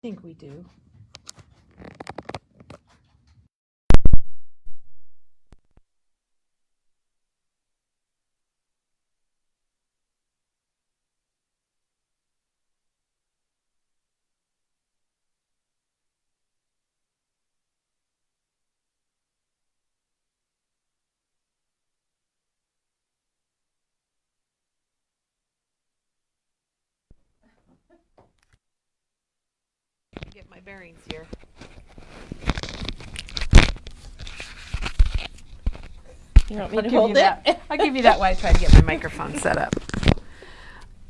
think we do. Get my bearings here. You want me to hold it? I'll give you that while I try to get my microphone set up.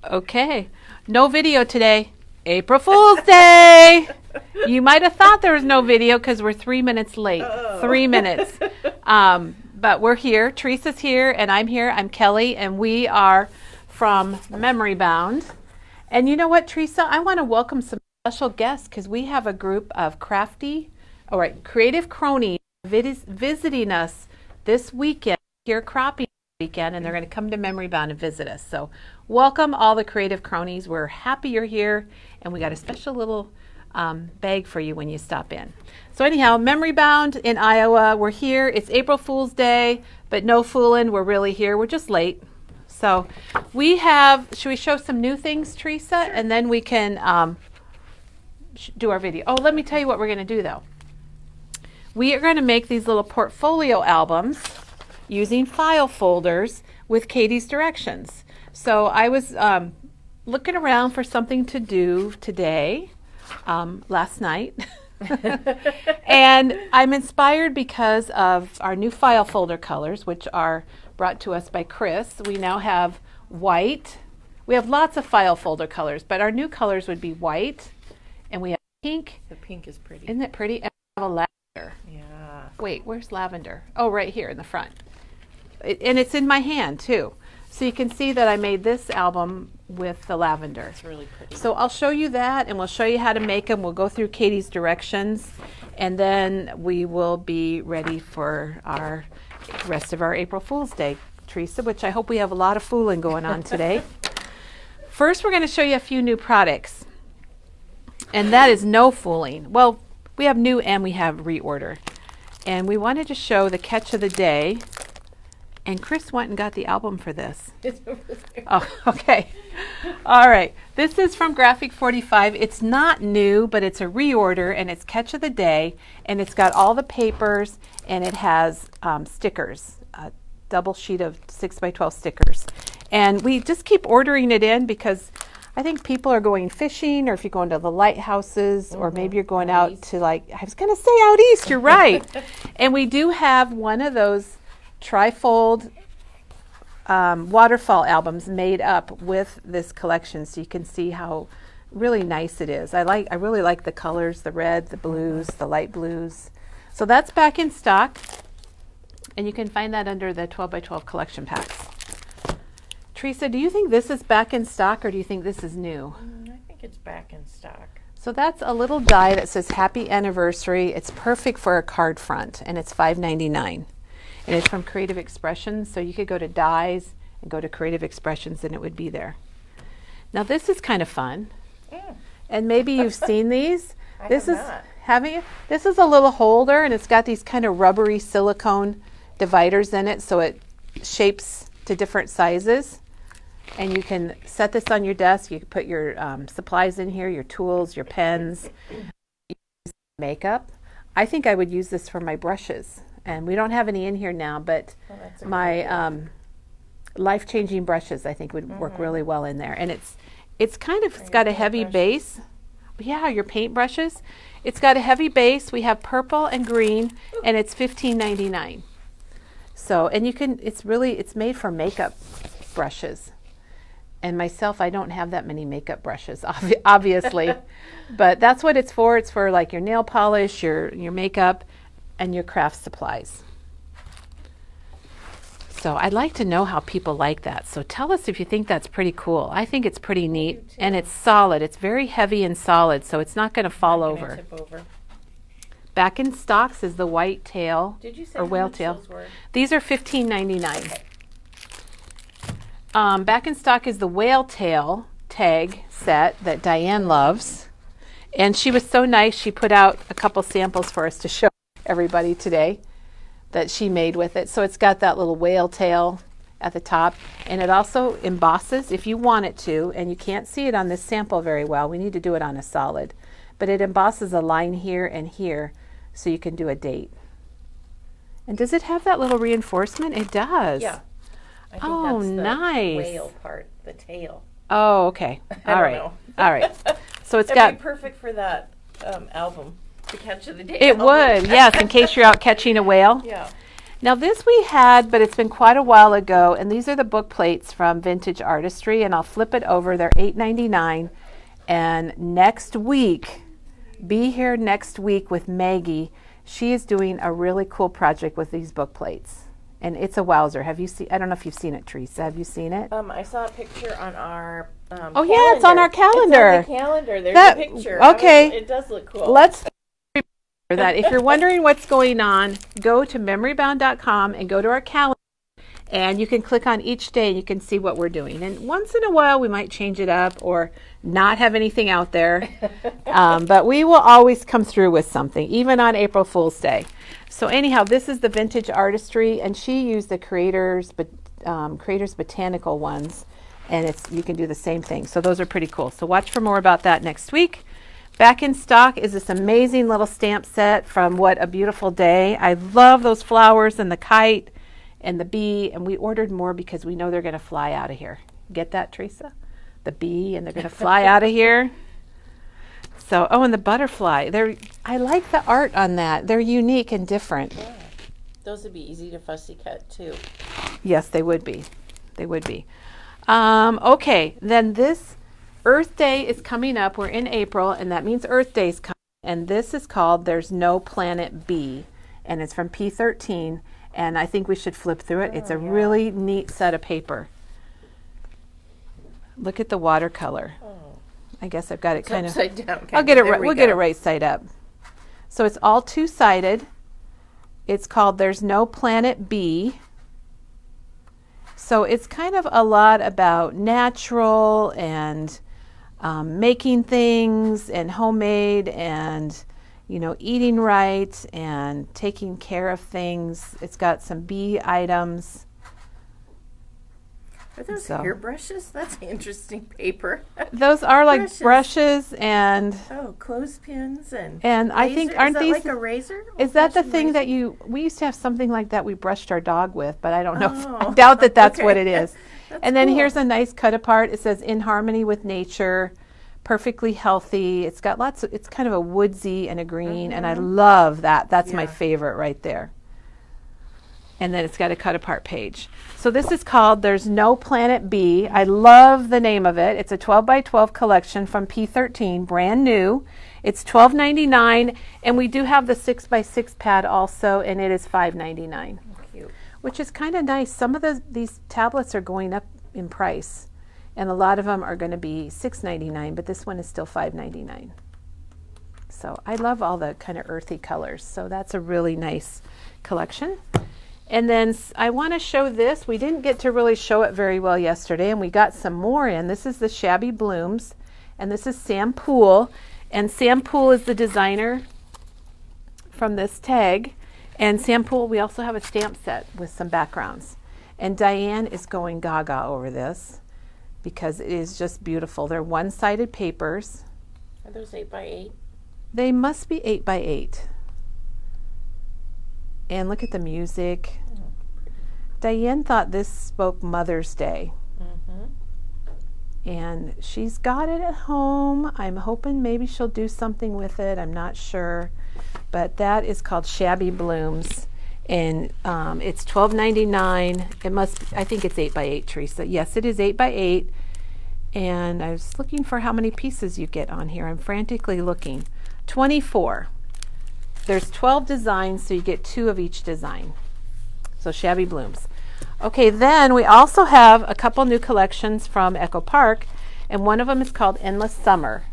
Okay. No video today. April Fool's Day. You might have thought there was no video because we're 3 minutes late. 3 minutes. But we're here. Teresa's here and I'm here. I'm Kelly and we are from Memory Bound. And you know what, Teresa? I want to welcome some special guests because we have a group of creative cronies visiting us this weekend, here cropping weekend, and they're going to come to Memory Bound and visit us. So welcome all the creative cronies. We're happy you're here, and we got a special little bag for you when you stop in. So anyhow, Memory Bound in Iowa, we're here. It's April Fool's Day, but no fooling, we're really here. We're just late. So we have, should we show some new things, Teresa? Sure. And then we can do our video. Oh, let me tell you what we're going to do, though. We are going to make these little portfolio albums using file folders with Katie's directions. So I was looking around for something to do today, last night. And I'm inspired because of our new file folder colors, which are brought to us by Chris. We now have white. We have lots of file folder colors, but our new colors would be white, and we have pink. The pink is pretty. Isn't it pretty? And we have a lavender. Yeah. Wait, where's lavender? Oh, right here in the front. And it's in my hand, too. So you can see that I made this album with the lavender. It's really pretty. So I'll show you that, and we'll show you how to make them. We'll go through Katie's directions, and then we will be ready for our rest of our April Fool's Day, Teresa, which I hope we have a lot of fooling going on today. First, we're going to show you a few new products, and that is no fooling. Well, we have new and we have reorder, and we wanted to show the catch of the day. And Chris went and got the album for this. It's over there. Oh, okay. All right. This is from Graphic 45. It's not new, but it's a reorder, and it's Catch of the Day, and it's got all the papers, and it has stickers, a double sheet of 6x12 stickers. And we just keep ordering it in because I think people are going fishing, or if you're going to the lighthouses, or maybe you're going out to, like, I was going to say out east, you're right. And we do have one of those trifold waterfall albums made up with this collection, so you can see how really nice it is. I really like the colors, the red, the blues, the light blues. So that's back in stock, and you can find that under the 12x12 collection packs. Teresa, do you think this is back in stock, or do you think this is new? I think it's back in stock. So that's a little die that says Happy Anniversary. It's perfect for a card front, and it's $5.99. And it's from Creative Expressions, so you could go to Dies and go to Creative Expressions, and it would be there. Now this is kind of fun, and maybe you've seen these. Haven't you? This is a little holder, and it's got these kind of rubbery silicone dividers in it, so it shapes to different sizes. And you can set this on your desk. You can put your supplies in here, your tools, your pens, makeup. I think I would use this for my brushes. And we don't have any in here now, but my life-changing brushes, I think, would work really well in there. And it's got a heavy base. Yeah, your paint brushes. It's got a heavy base. We have purple and green, and it's $15.99. So, and you can, it's made for makeup brushes. And myself, I don't have that many makeup brushes, obviously. But that's what it's for. It's for like your nail polish, your makeup, and your craft supplies. So I'd like to know how people like that. So tell us if you think that's pretty cool. I think it's pretty neat, and it's solid. It's very heavy and solid, so it's not going to fall over. Tip over. Back in stocks is the white tail or whale tail. These are $15.99. Back in stock is the whale tail tag set that Diane loves. And she was so nice. She put out a couple samples for us to show everybody today that she made with it. So it's got that little whale tail at the top, and it also embosses if you want it to, and you can't see it on this sample very well. We need to do it on a solid, but it embosses a line here and here so you can do a date. And does it have that little reinforcement? It does. Yeah. I think Oh, that's the nice. whale part, the tail. Oh, okay. I All don't right. know. All right. So it's It'd got. be perfect for that album, the Catch of the Day It album. would, yes, in case you're out catching a whale. Yeah. Now this we had, but it's been quite a while ago, and these are the book plates from Vintage Artistry, and I'll flip it over. They're $8.99, and next week, be here next week with Maggie. She is doing a really cool project with these book plates, and it's a wowzer. Have you seen? I don't know if you've seen it, Teresa. Have you seen it? I saw a picture on our Oh yeah, it's on our calendar. It's on the calendar. There's That- a picture. okay. It does look cool. Let's remember that. If you're wondering what's going on, go to memorybound.com and go to our calendar, and you can click on each day and you can see what we're doing. And once in a while we might change it up or not have anything out there, but we will always come through with something, even on April Fool's Day. So anyhow, this is the Vintage Artistry, and she used the Creators Botanical ones, and you can do the same thing. So those are pretty cool. So watch for more about that next week. Back in stock is this amazing little stamp set from What a Beautiful Day. I love those flowers and the kite and the bee, and we ordered more because we know they're going to fly out of here. Get that, Teresa? The bee, and they're going to fly out of here. So, oh, and the butterfly. I like the art on that. They're unique and different. Yeah. Those would be easy to fussy cut too. Yes, they would be. They would be. Okay, then this Earth Day is coming up. We're in April, and that means Earth Day's coming. And this is called There's No Planet B, and it's from P13. And I think we should flip through it. It's a really neat set of paper. Look at the watercolor. Oh. I guess I've got it kind of. Upside down. I'll get it right. We'll get it right side up. So it's all two-sided. It's called There's No Planet B. So it's kind of a lot about natural and making things and homemade and, you know, eating right and taking care of things. It's got some bee items. Are those So- hair brushes? That's interesting paper. Those are like brushes and Clothespins and I think razor? aren't Is that these like a razor? is that the Old-fashioned thing that razor? we used to have something like that we brushed our dog with, but I don't know. I Oh, doubt that that's okay. what it is. That's And then cool. here's a nice cut apart. It says in harmony with nature, perfectly healthy. It's got lots of, it's kind of a woodsy and a green, and I love that. That's my Yeah. favorite right there. And then it's got a cut apart page. So this is called There's No Planet B. I love the name of it. It's a 12 by 12 collection from P13, brand new. It's $12.99, and we do have the 6 by 6 pad also, and it is $5.99, Cute. which is kind of nice. Some of these tablets are going up in price, and a lot of them are going to be $6.99, but this one is still $5.99. So I love all the kind of earthy colors. So that's a really nice collection. And then I want to show this. We didn't get to really show it very well yesterday, and we got some more in. This is the Shabby Blooms, and this is Sam Poole. And Sam Poole is the designer from this tag. And Sam Poole, we also have a stamp set with some backgrounds. And Diane is going gaga over this because it is just beautiful. They're one-sided papers. Are those 8 by 8? They must be 8 by 8. And look at the music. Diane thought this spoke Mother's Day. And she's got it at home. I'm hoping maybe she'll do something with it. I'm not sure. But that is called Shabby Blooms. And it's $12.99. It must, I think it's 8 by 8, Teresa. Yes, it is 8 by 8. And I was looking for how many pieces you get on here. I'm frantically looking. 24. There's 12 designs, so you get 2 of each design. So Shabby Blooms. Okay, then we also have a couple new collections from Echo Park, and one of them is called Endless Summer.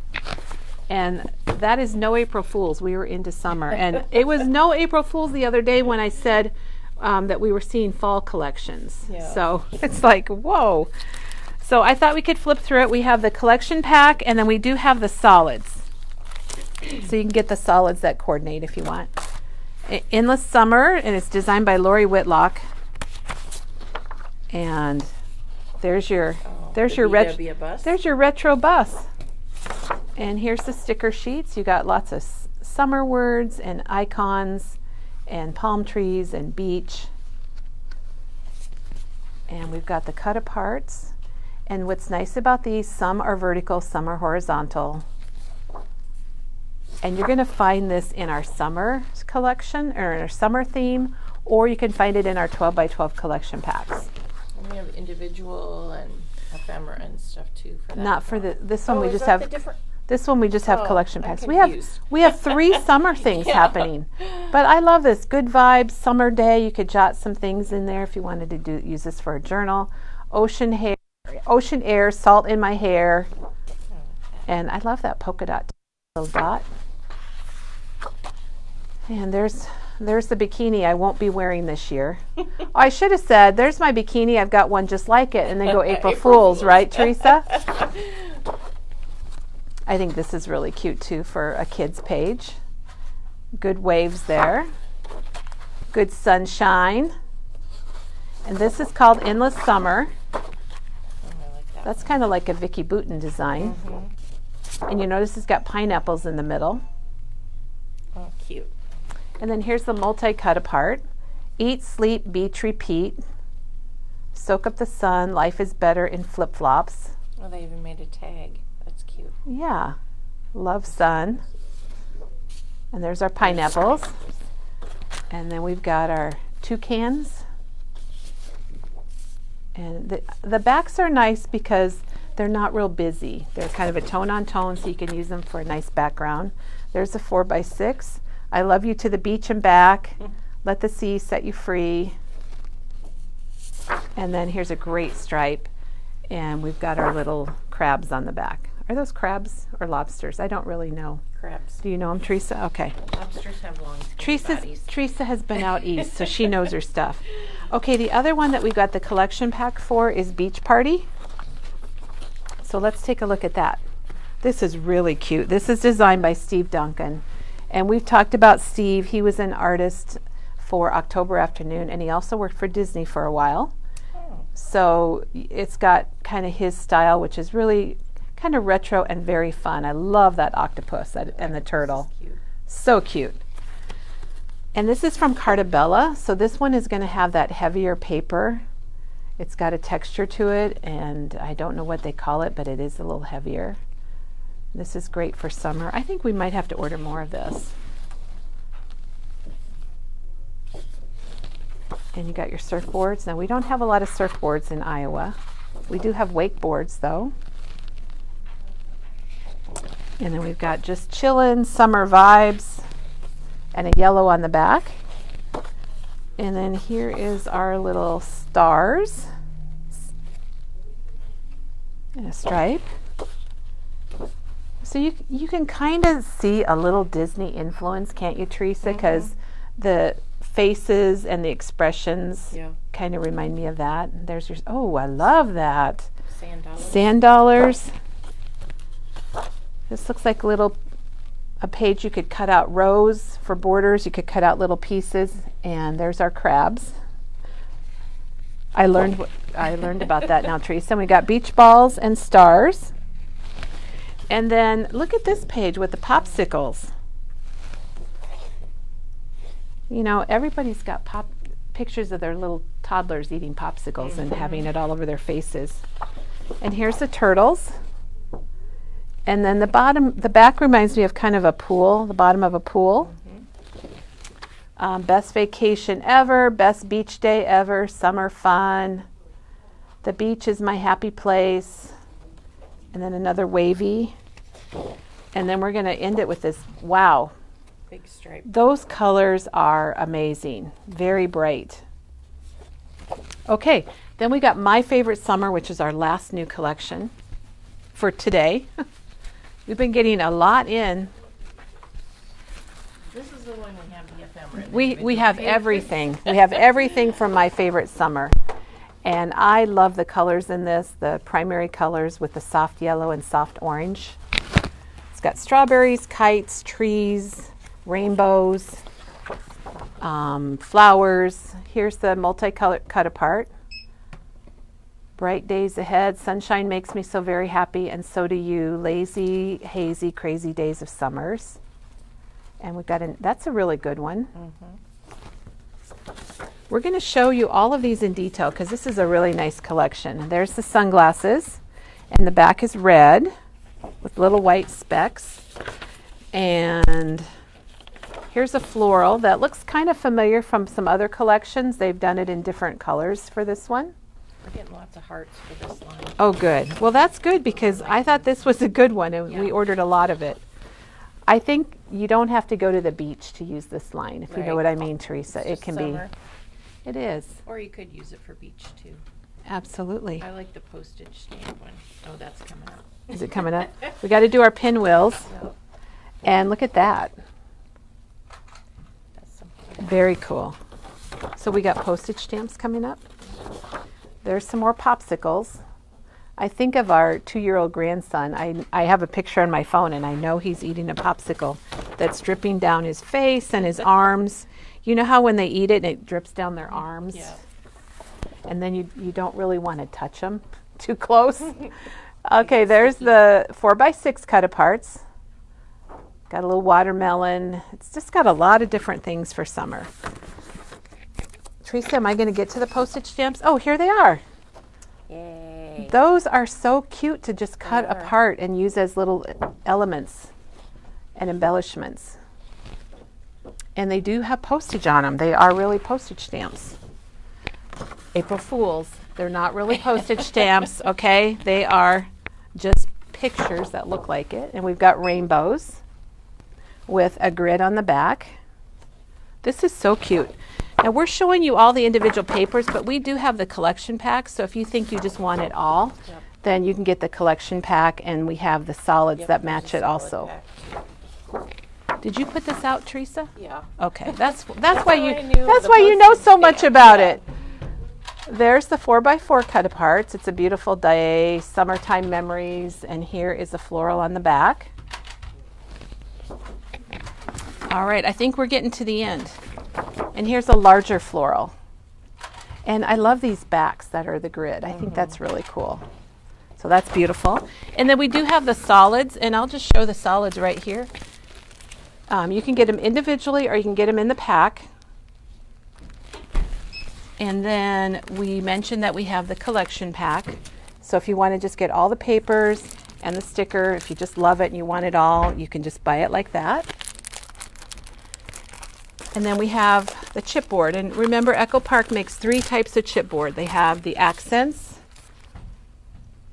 And that is no April Fools. We were into summer. And it was no April Fools the other day when I said that we were seeing fall collections. Yeah. So it's like, whoa. So I thought we could flip through it. We have the collection pack, and then we do have the solids. So you can get the solids that coordinate if you want. Endless Summer, and it's designed by Lori Whitlock. And there's your there's your retro bus. And here's the sticker sheets. You got lots of summer words and icons and palm trees and beach. And we've got the cut aparts. And what's nice about these, some are vertical, some are horizontal. And you're going to find this in our summer collection or in our summer theme, or you can find it in our 12 by 12 collection packs. And we have individual and ephemera and stuff too for that. Not for this one. Oh, We is just that have the different? this one. We just have Oh, collection I'm packs. confused. We have 3 summer things happening. But I love this. Good vibes, summer day. You could jot some things in there if you wanted to use this for a journal. Ocean air, salt in my hair. And I love that polka dot little dot. And there's the bikini I won't be wearing this year. I should have said, there's my bikini. I've got one just like it. And then go April Fools, right, Teresa? I think this is really cute, too, for a kid's page. Good waves there. Good sunshine. And this is called Endless Summer. That's kind of like a Vicky Boutin design. And you notice it's got pineapples in the middle. Oh, cute. And then here's the multi-cut apart. Eat, sleep, beach, repeat. Soak up the sun. Life is better in flip-flops. Oh, they even made a tag. That's cute. Yeah. Love sun. And there's our pineapples. And then we've got our toucans. And the backs are nice because they're not real busy. They're kind of a tone on tone, so you can use them for a nice background. There's a 4x6. I love you to the beach and back. Let the sea set you free. And then here's a great stripe. And we've got our little crabs on the back. Are those crabs or lobsters? I don't really know. Crabs. Do you know them, Teresa? Okay. Lobsters have long bodies. Teresa has been out east, so she knows her stuff. Okay, the other one that we got the collection pack for is Beach Party. So let's take a look at that. This is really cute. This is designed by Steve Duncan. And we've talked about Steve. He was an artist for October Afternoon, and he also worked for Disney for a while. So it's got kind of his style, which is really kind of retro and very fun. I love that octopus and the turtle. So cute. And this is from Cartabella. So this one is going to have that heavier paper. It's got a texture to it, and I don't know what they call it, but it is a little heavier. This is great for summer. I think we might have to order more of this. And you got your surfboards. Now, we don't have a lot of surfboards in Iowa. We do have wakeboards, though. And then we've got just chillin', summer vibes, and a yellow on the back. And then here is our little stars and a stripe. So you can kind of see a little Disney influence, can't you, Teresa? Because the faces and the expressions kind of remind me of that. And there's your, oh, I love that. Sand dollars. This looks like a page you could cut out rows for borders. You could cut out little pieces, and there's our crabs. I learned about that now, Teresa. And we got beach balls and stars. And then look at this page with the popsicles. You know, everybody's got pictures of their little toddlers eating popsicles and having it all over their faces. And here's the turtles. And then the back reminds me of kind of a pool, the bottom of a pool. Best vacation ever, best beach day ever, summer fun. The beach is my happy place. And then another wavy. And then we're going to end it with this, wow. Big stripe. Those colors are amazing, very bright. Okay, then we got My Favorite Summer, which is our last new collection for today. We've been getting a lot in. This is the one we have the ephemera. We have everything. We have everything from My Favorite Summer. And I love the colors in this, the primary colors with the soft yellow and soft orange. It's got strawberries, kites, trees, rainbows, flowers. Here's the multicolored cut apart. Bright days ahead, sunshine makes me so very happy, and so do you. Lazy, hazy, crazy days of summers. And we've got that's a really good one. We're going to show you all of these in detail because this is a really nice collection. There's the sunglasses, and the back is red with little white specks. And here's a floral that looks kind of familiar from some other collections. They've done it in different colors for this one. We're getting lots of hearts for this line. Oh, good. Well, that's good because I thought this was a good one, and we ordered a lot of it. I think you don't have to go to the beach to use this line, if you know what I mean, Teresa. It can summer. be. It is. Or you could use it for beach, too. Absolutely. I like the postage stamp one. Oh, that's coming up. Is it coming up? We got to do our pinwheels. Yep. And look at that. That's something. Very cool. So we got postage stamps coming up. There's some more popsicles. I think of our 2-year-old grandson. I have a picture on my phone, and I know he's eating a popsicle that's dripping down his face and his arms. You know how when they eat it, it drips down their arms? Yeah. And then you don't really want to touch them too close. Okay, there's the 4x6 cut aparts. Got a little watermelon. It's just got a lot of different things for summer. Teresa, am I going to get to the postage stamps? Oh, here they are. Yay. Those are so cute to just cut apart and use as little elements and embellishments. And they do have postage on them. They are really postage stamps. April Fools. They're not really postage stamps, okay? They are just pictures that look like it. And we've got rainbows with a grid on the back. This is so cute. Now we're showing you all the individual papers, but we do have the collection pack. So if you think you just want it all, then you can get the collection pack, and we have the solids that match it also. Did you put this out, Teresa? Yeah. Okay, that's why you know so much about it. There's the 4x4 cut aparts. It's a beautiful day, summertime memories, and here is a floral on the back. All right, I think we're getting to the end. And here's a larger floral. And I love these backs that are the grid. I think that's really cool. So that's beautiful. And then we do have the solids, and I'll just show the solids right here. You can get them individually or you can get them in the pack. And then we mentioned that we have the collection pack. So if you want to just get all the papers and the sticker, if you just love it and you want it all, you can just buy it like that. And then we have the chipboard. And remember, Echo Park makes 3 types of chipboard. They have the accents,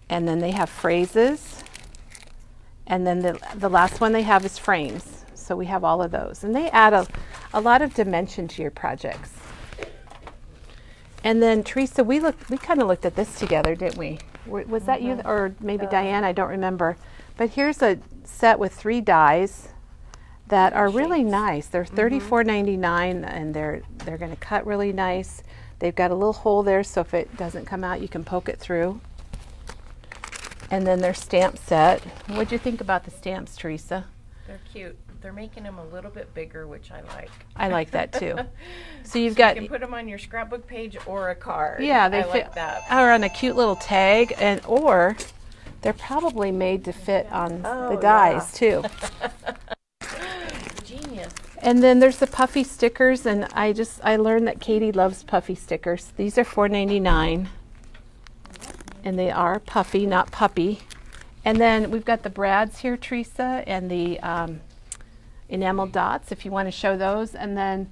and then they have phrases, and then the last one they have is frames. So we have all of those. And they add a lot of dimension to your projects. And then, Teresa, we kind of looked at this together, didn't we? Was that you, or maybe Diane? I don't remember. But here's a set with 3 dies that are really nice. They're $34.99, and they're going to cut really nice. They've got a little hole there, so if it doesn't come out, you can poke it through. And then their stamp set. What'd you think about the stamps, Teresa? They're cute. They're making them a little bit bigger, which I like. I like that too. So you've so got. You can put them on your scrapbook page or a card. Yeah, they I fit. Like that. Or on a cute little tag, or they're probably made to fit on the dies too. Genius. And then there's the puffy stickers, and I learned that Katie loves puffy stickers. These are $4.99, and they are puffy, not puppy. And then we've got the brads here, Teresa, and the enamel dots, if you want to show those. And then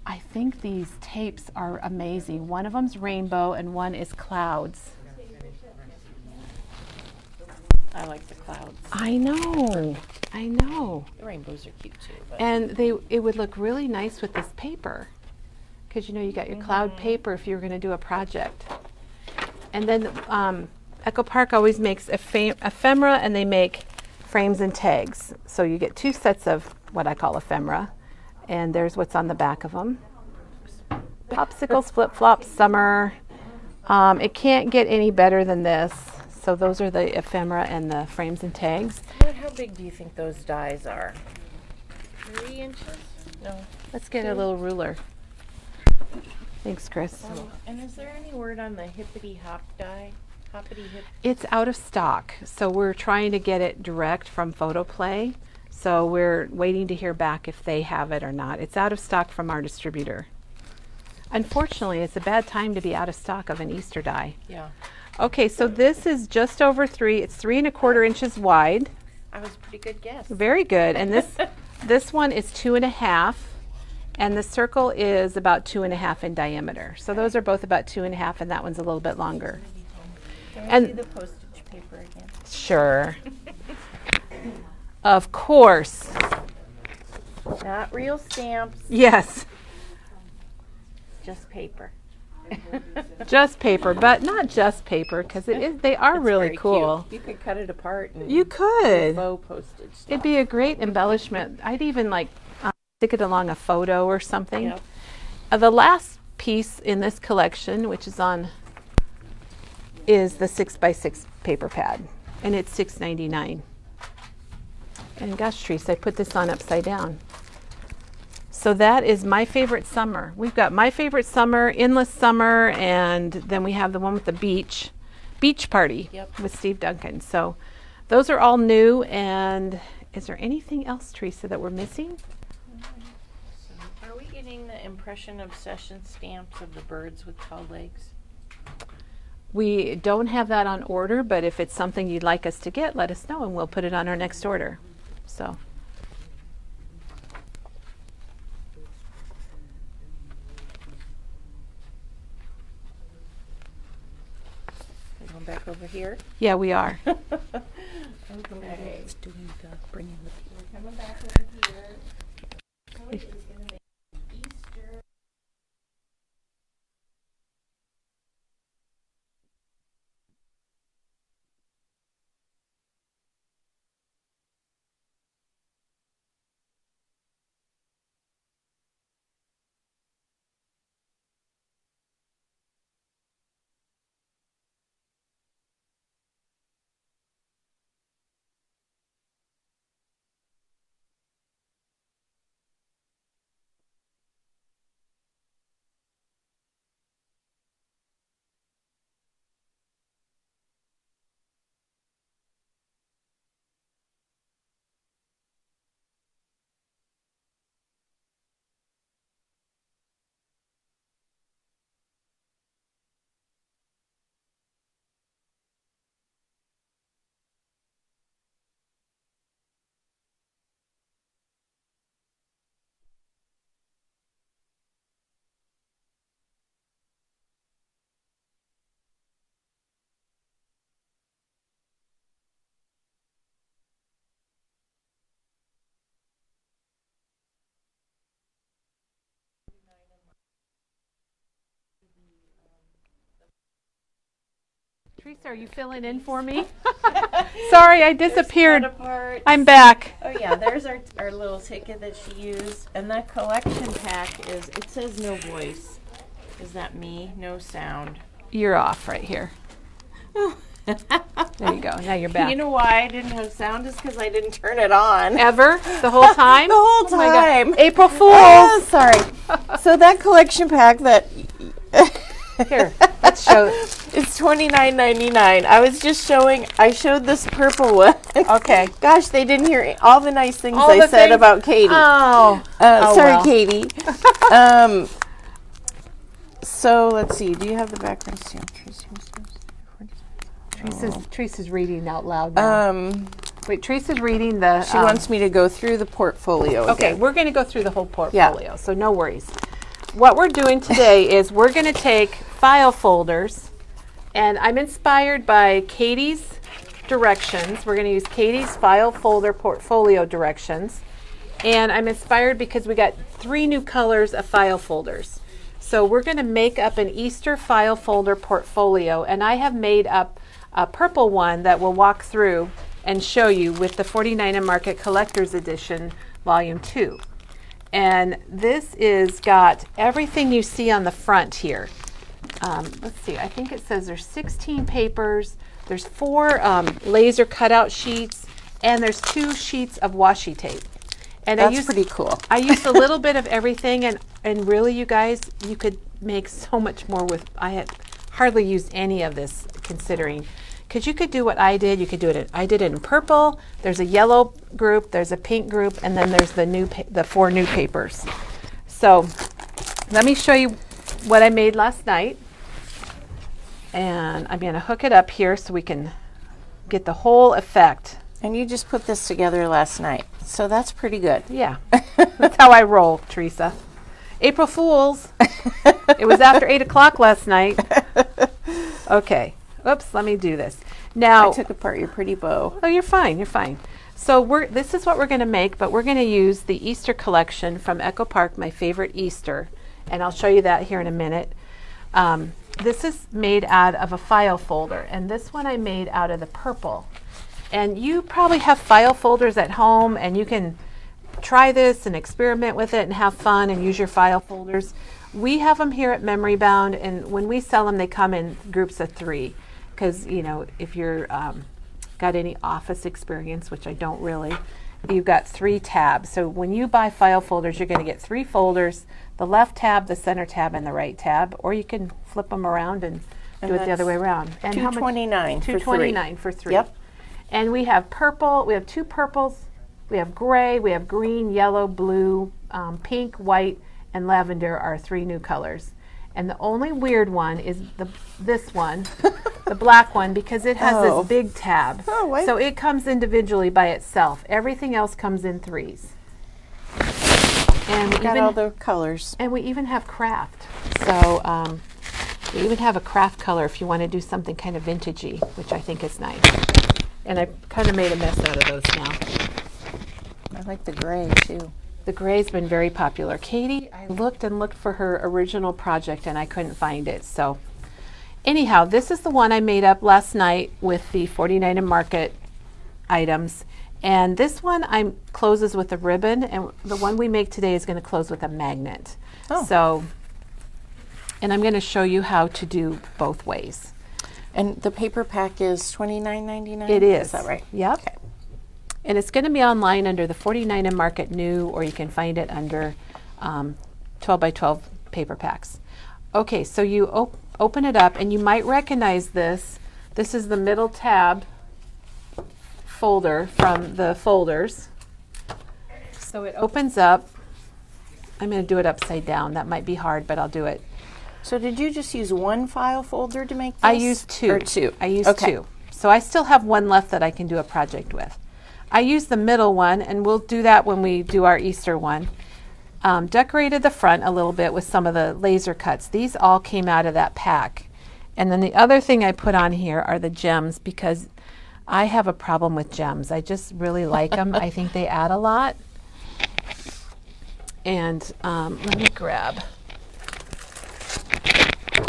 I think these tapes are amazing. One of them's rainbow, and one is clouds. I like the clouds. I know. The rainbows are cute too. But And it would look really nice with this paper, because you got your cloud paper if you were going to do a project. And then Echo Park always makes ephemera, and they make frames and tags. So you get 2 sets of what I call ephemera, and there's what's on the back of them. Popsicles, flip-flops, summer. It can't get any better than this. So those are the ephemera and the frames and tags. How big do you think those dies are? 3 inches? No. Let's get a little ruler. Thanks, Chris. And is there any word on the hippity hop die? Hoppity hip? It's out of stock, so we're trying to get it direct from Photoplay. So we're waiting to hear back if they have it or not. It's out of stock from our distributor. Unfortunately, it's a bad time to be out of stock of an Easter die. Yeah. Okay, so this is just over 3. It's 3 1/4 inches wide. I was a pretty good guess. Very good. And this one is 2 1/2, and the circle is about 2 1/2 in diameter. So those are both about 2 1/2, and that one's a little bit longer. Can I see the postage paper again? Sure. Of course. Not real stamps, Yes. just paper. Just paper, but not just paper, because they are really Very cool. cute. You could cut it apart and You could. faux postage stuff. It'd be a great embellishment. I'd even like stick it along a photo or something. Yep. The last piece in this collection, which is the 6x6 paper pad, and it's $6.99. And gosh, Teresa, I put this on upside down. So that is My Favorite Summer. We've got My Favorite Summer, Endless Summer, and then we have the one with the beach party. Yep. With Steve Duncan. So those are all new. And is there anything else, Teresa, that we're missing? Are we getting the Impression Obsession stamps of the birds with tall legs? We don't have that on order, but if it's something you'd like us to get, let us know and we'll put it on our next order. So. Going back over here. Yeah, we are. Okay. It's doing the bringing the people. Coming back over here. Kellie is going to make Easter. Teresa, are you filling in for me? Sorry, I disappeared. Apart. I'm back. Oh yeah, there's our little ticket that she used, and that collection pack it says no voice. Is that me? No sound. You're off right here. There you go. Now you're back. You know why I didn't have sound is because I didn't turn it on. Ever? The whole time? The whole Oh my God. time. April Fools. Oh, sorry. So that collection pack that Here, let's show. it's $29.99. I showed this purple one. Okay. Gosh, they didn't hear all the nice things All I the said things- about Katie. Oh. Sorry, well. Katie. So let's see. Do you have the background stamp? Teresa's reading out loud now. Wait, Teresa's reading the... She wants me to go through the portfolio Okay, again. we're going to go through the whole portfolio, so no worries. What we're doing today is we're going to take file folders, and I'm inspired by Katie's directions. We're going to use Katie's file folder portfolio directions, and I'm inspired because we got 3 new colors of file folders. So we're going to make up an Easter file folder portfolio, and I have made up a purple one that we'll walk through and show you with the 49 and Market Collector's Edition Volume 2. And this is got everything you see on the front here. Let's see, I think it says there's 16 papers, There's 4 laser cutout sheets, and there's 2 sheets of washi tape. And That's pretty cool. I used a little bit of everything, and really, you guys, you could make so much more with. I had hardly used any of this, considering, because you could do what I did. You could do it. I did it in purple. There's a yellow group. There's a pink group, and then there's the 4 new papers. So let me show you what I made last night, and I'm going to hook it up here so we can get the whole effect. And you just put this together last night, so that's pretty good. Yeah, that's how I roll, Teresa. April Fools. It was after 8 o'clock last night. Okay. Oops, let me do this. Now, I took apart your pretty bow. Oh, you're fine. You're fine. So this is what we're going to make, but we're going to use the Easter collection from Echo Park, my favorite Easter, and I'll show you that here in a minute. This is made out of a file folder, and this one I made out of the purple. And you probably have file folders at home, and you can try this and experiment with it and have fun and use your file folders. We have them here at Memory Bound, and when we sell them, they come in groups of 3. Because, you know, if you're got any office experience, which I don't really, you've got 3 tabs. So when you buy file folders, you're going to get 3 folders, the left tab, the center tab, and the right tab. Or you can flip them around and do it the other way around. And $2.29 for 3. $2.29 for 3. Yep. And we have purple, we have 2 purples, we have gray, we have green, yellow, blue, pink, white, and lavender are 3 new colors. And the only weird one is this one, the black one, because it has this big tab. Oh, wait. So it comes individually by itself. Everything else comes in 3s. And we got all the colors. And we even have craft. So we even have a craft color if you want to do something kind of vintagey, which I think is nice. And I kind of made a mess out of those now. I like the gray too. The gray's been very popular. Katie, I looked and looked for her original project and I couldn't find it. So anyhow, this is the one I made up last night with the 49 and Market items. And this one closes with a ribbon, and the one we make today is going to close with a magnet. Oh. So, and I'm going to show you how to do both ways. And the paper pack is $29.99? It is. Is that right? Yep. Okay. And it's going to be online under the 49 and Market New, or you can find it under 12 by 12 paper packs. Okay, so you open it up, and you might recognize this. This is the middle tab folder from the folders. So it opens up. I'm going to do it upside down. That might be hard, but I'll do it. So did you just use 1 file folder to make this? I used 2. Or 2? I used 2. So I still have 1 left that I can do a project with. I used the middle one, and we'll do that when we do our Easter one. Decorated the front a little bit with some of the laser cuts. These all came out of that pack. And then the other thing I put on here are the gems, because I have a problem with gems. I just really like them. I think they add a lot. And let me grab.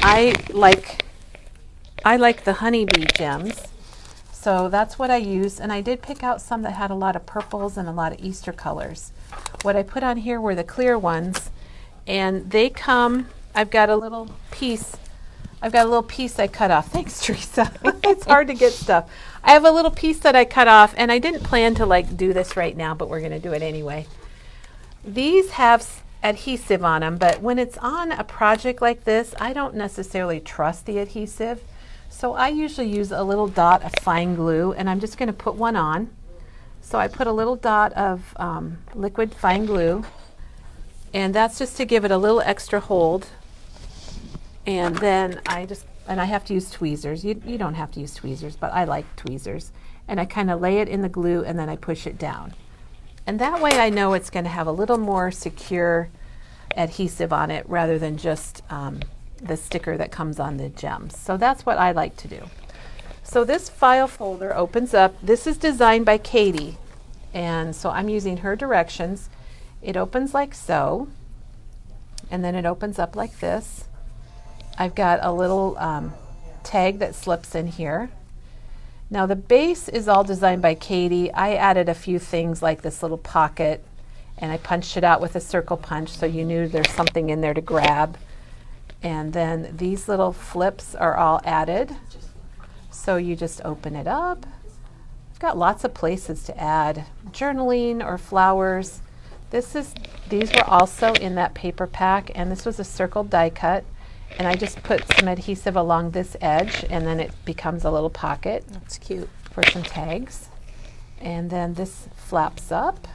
I like the honeybee gems, so that's what I used, and I did pick out some that had a lot of purples and a lot of Easter colors. What I put on here were the clear ones, and they come, I've got a little piece I cut off. Thanks, Teresa. It's hard to get stuff. I have a little piece that I cut off, and I didn't plan to do this right now, but we're going to do it anyway. These have adhesive on them, but when it's on a project like this, I don't necessarily trust the adhesive. So I usually use a little dot of fine glue, and I'm just going to put one on. So I put a little dot of liquid fine glue, and that's just to give it a little extra hold. And then I have to use tweezers. You don't have to use tweezers, but I like tweezers. And I kind of lay it in the glue, and then I push it down. And that way I know it's going to have a little more secure adhesive on it rather than just the sticker that comes on the gems. So that's what I like to do. So this file folder opens up. This is designed by Katie, and so I'm using her directions. It opens like so, and then it opens up like this. I've got a little tag that slips in here. Now the base is all designed by Katie. I added a few things like this little pocket, and I punched it out with a circle punch so you knew there's something in there to grab. And then these little flips are all added. So you just open it up. I've got lots of places to add journaling or flowers. These were also in that paper pack, and this was a circled die cut. And I just put some adhesive along this edge, and then it becomes a little pocket. That's cute. For some tags. And then this flaps up,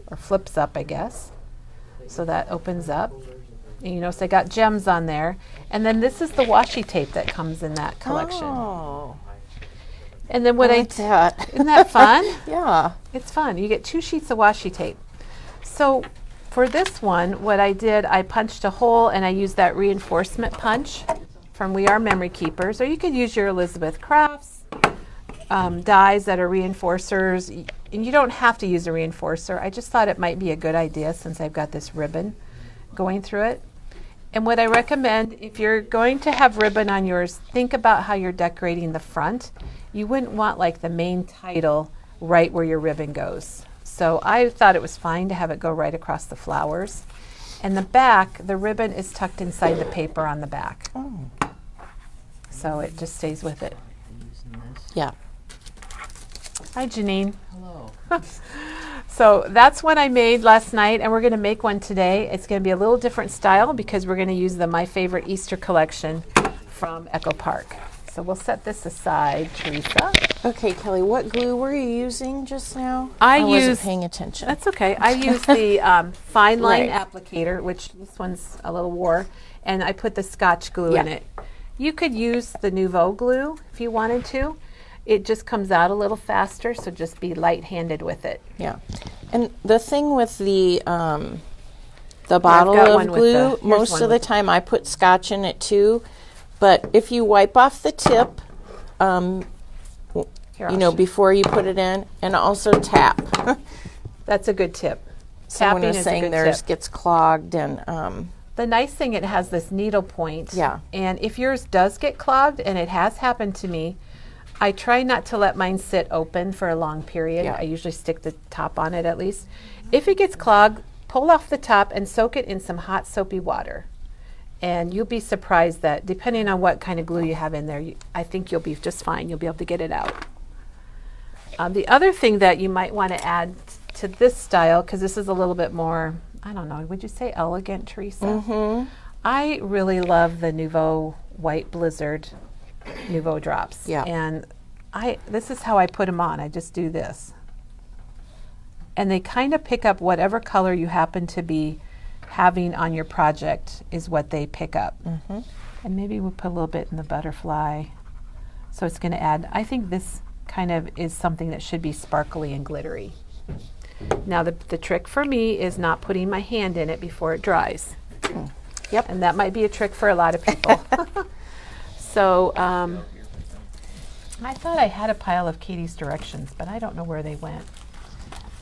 or flips up, I guess. So that opens up. And you notice I got gems on there. And then this is the washi tape that comes in that collection. Oh. And then what I like that. Isn't that fun? Yeah. It's fun. You get 2 sheets of washi tape. So for this one, what I did, I punched a hole and I used that reinforcement punch from We Are Memory Keepers, or you could use your Elizabeth Crafts dies that are reinforcers. And you don't have to use a reinforcer. I just thought it might be a good idea since I've got this ribbon going through it. And what I recommend, if you're going to have ribbon on yours, think about how you're decorating the front. You wouldn't want like the main title right where your ribbon goes. So I thought it was fine to have it go right across the flowers. And the back, the ribbon is tucked inside the paper on the back. Oh. So it just stays with it. Yeah. Hi, Janine. Hello. So that's what I made last night, and we're going to make one today. It's going to be a little different style because we're going to use the My Favorite Easter collection from Echo Park. So we'll set this aside, Teresa. Okay, Kelly, what glue were you using just now? I wasn't paying attention. That's okay. I used the fine line Right. applicator, which this one's a little wore, and I put the Scotch glue in it. You could use the Nouveau glue if you wanted to. It just comes out a little faster, so just be light-handed with it. Yeah. And the thing with the bottle got of one with glue, here's most one of the with time I put Scotch in it too. But if you wipe off the tip, Here, you I'll know, show- before you put it in, and also tap. That's a good tip. Someone Tapping was is a saying good theirs tip. gets clogged, and The nice thing, it has this needle point. Yeah. And if yours does get clogged, and it has happened to me, I try not to let mine sit open for a long period. Yeah. I usually stick the top on it at least. If it gets clogged, pull off the top and soak it in some hot soapy water. And you'll be surprised that depending on what kind of glue you have in there, I think you'll be just fine. You'll be able to get it out. The other thing that you might want to add to this style, because this is a little bit more, I don't know, would you say elegant, Teresa? mm-hmm. I really love the Nouveau White Blizzard Nouveau drops. Yeah. And this is how I put them on. I just do this. And they kind of pick up whatever color you happen to be having on your project is what they pick up. Mm-hmm. And maybe we'll put a little bit in the butterfly. So it's going to add, I think this kind of is something that should be sparkly and glittery. Now the trick for me is not putting my hand in it before it dries. Yep. And that might be a trick for a lot of people. So I thought I had a pile of Katie's directions, but I don't know where they went.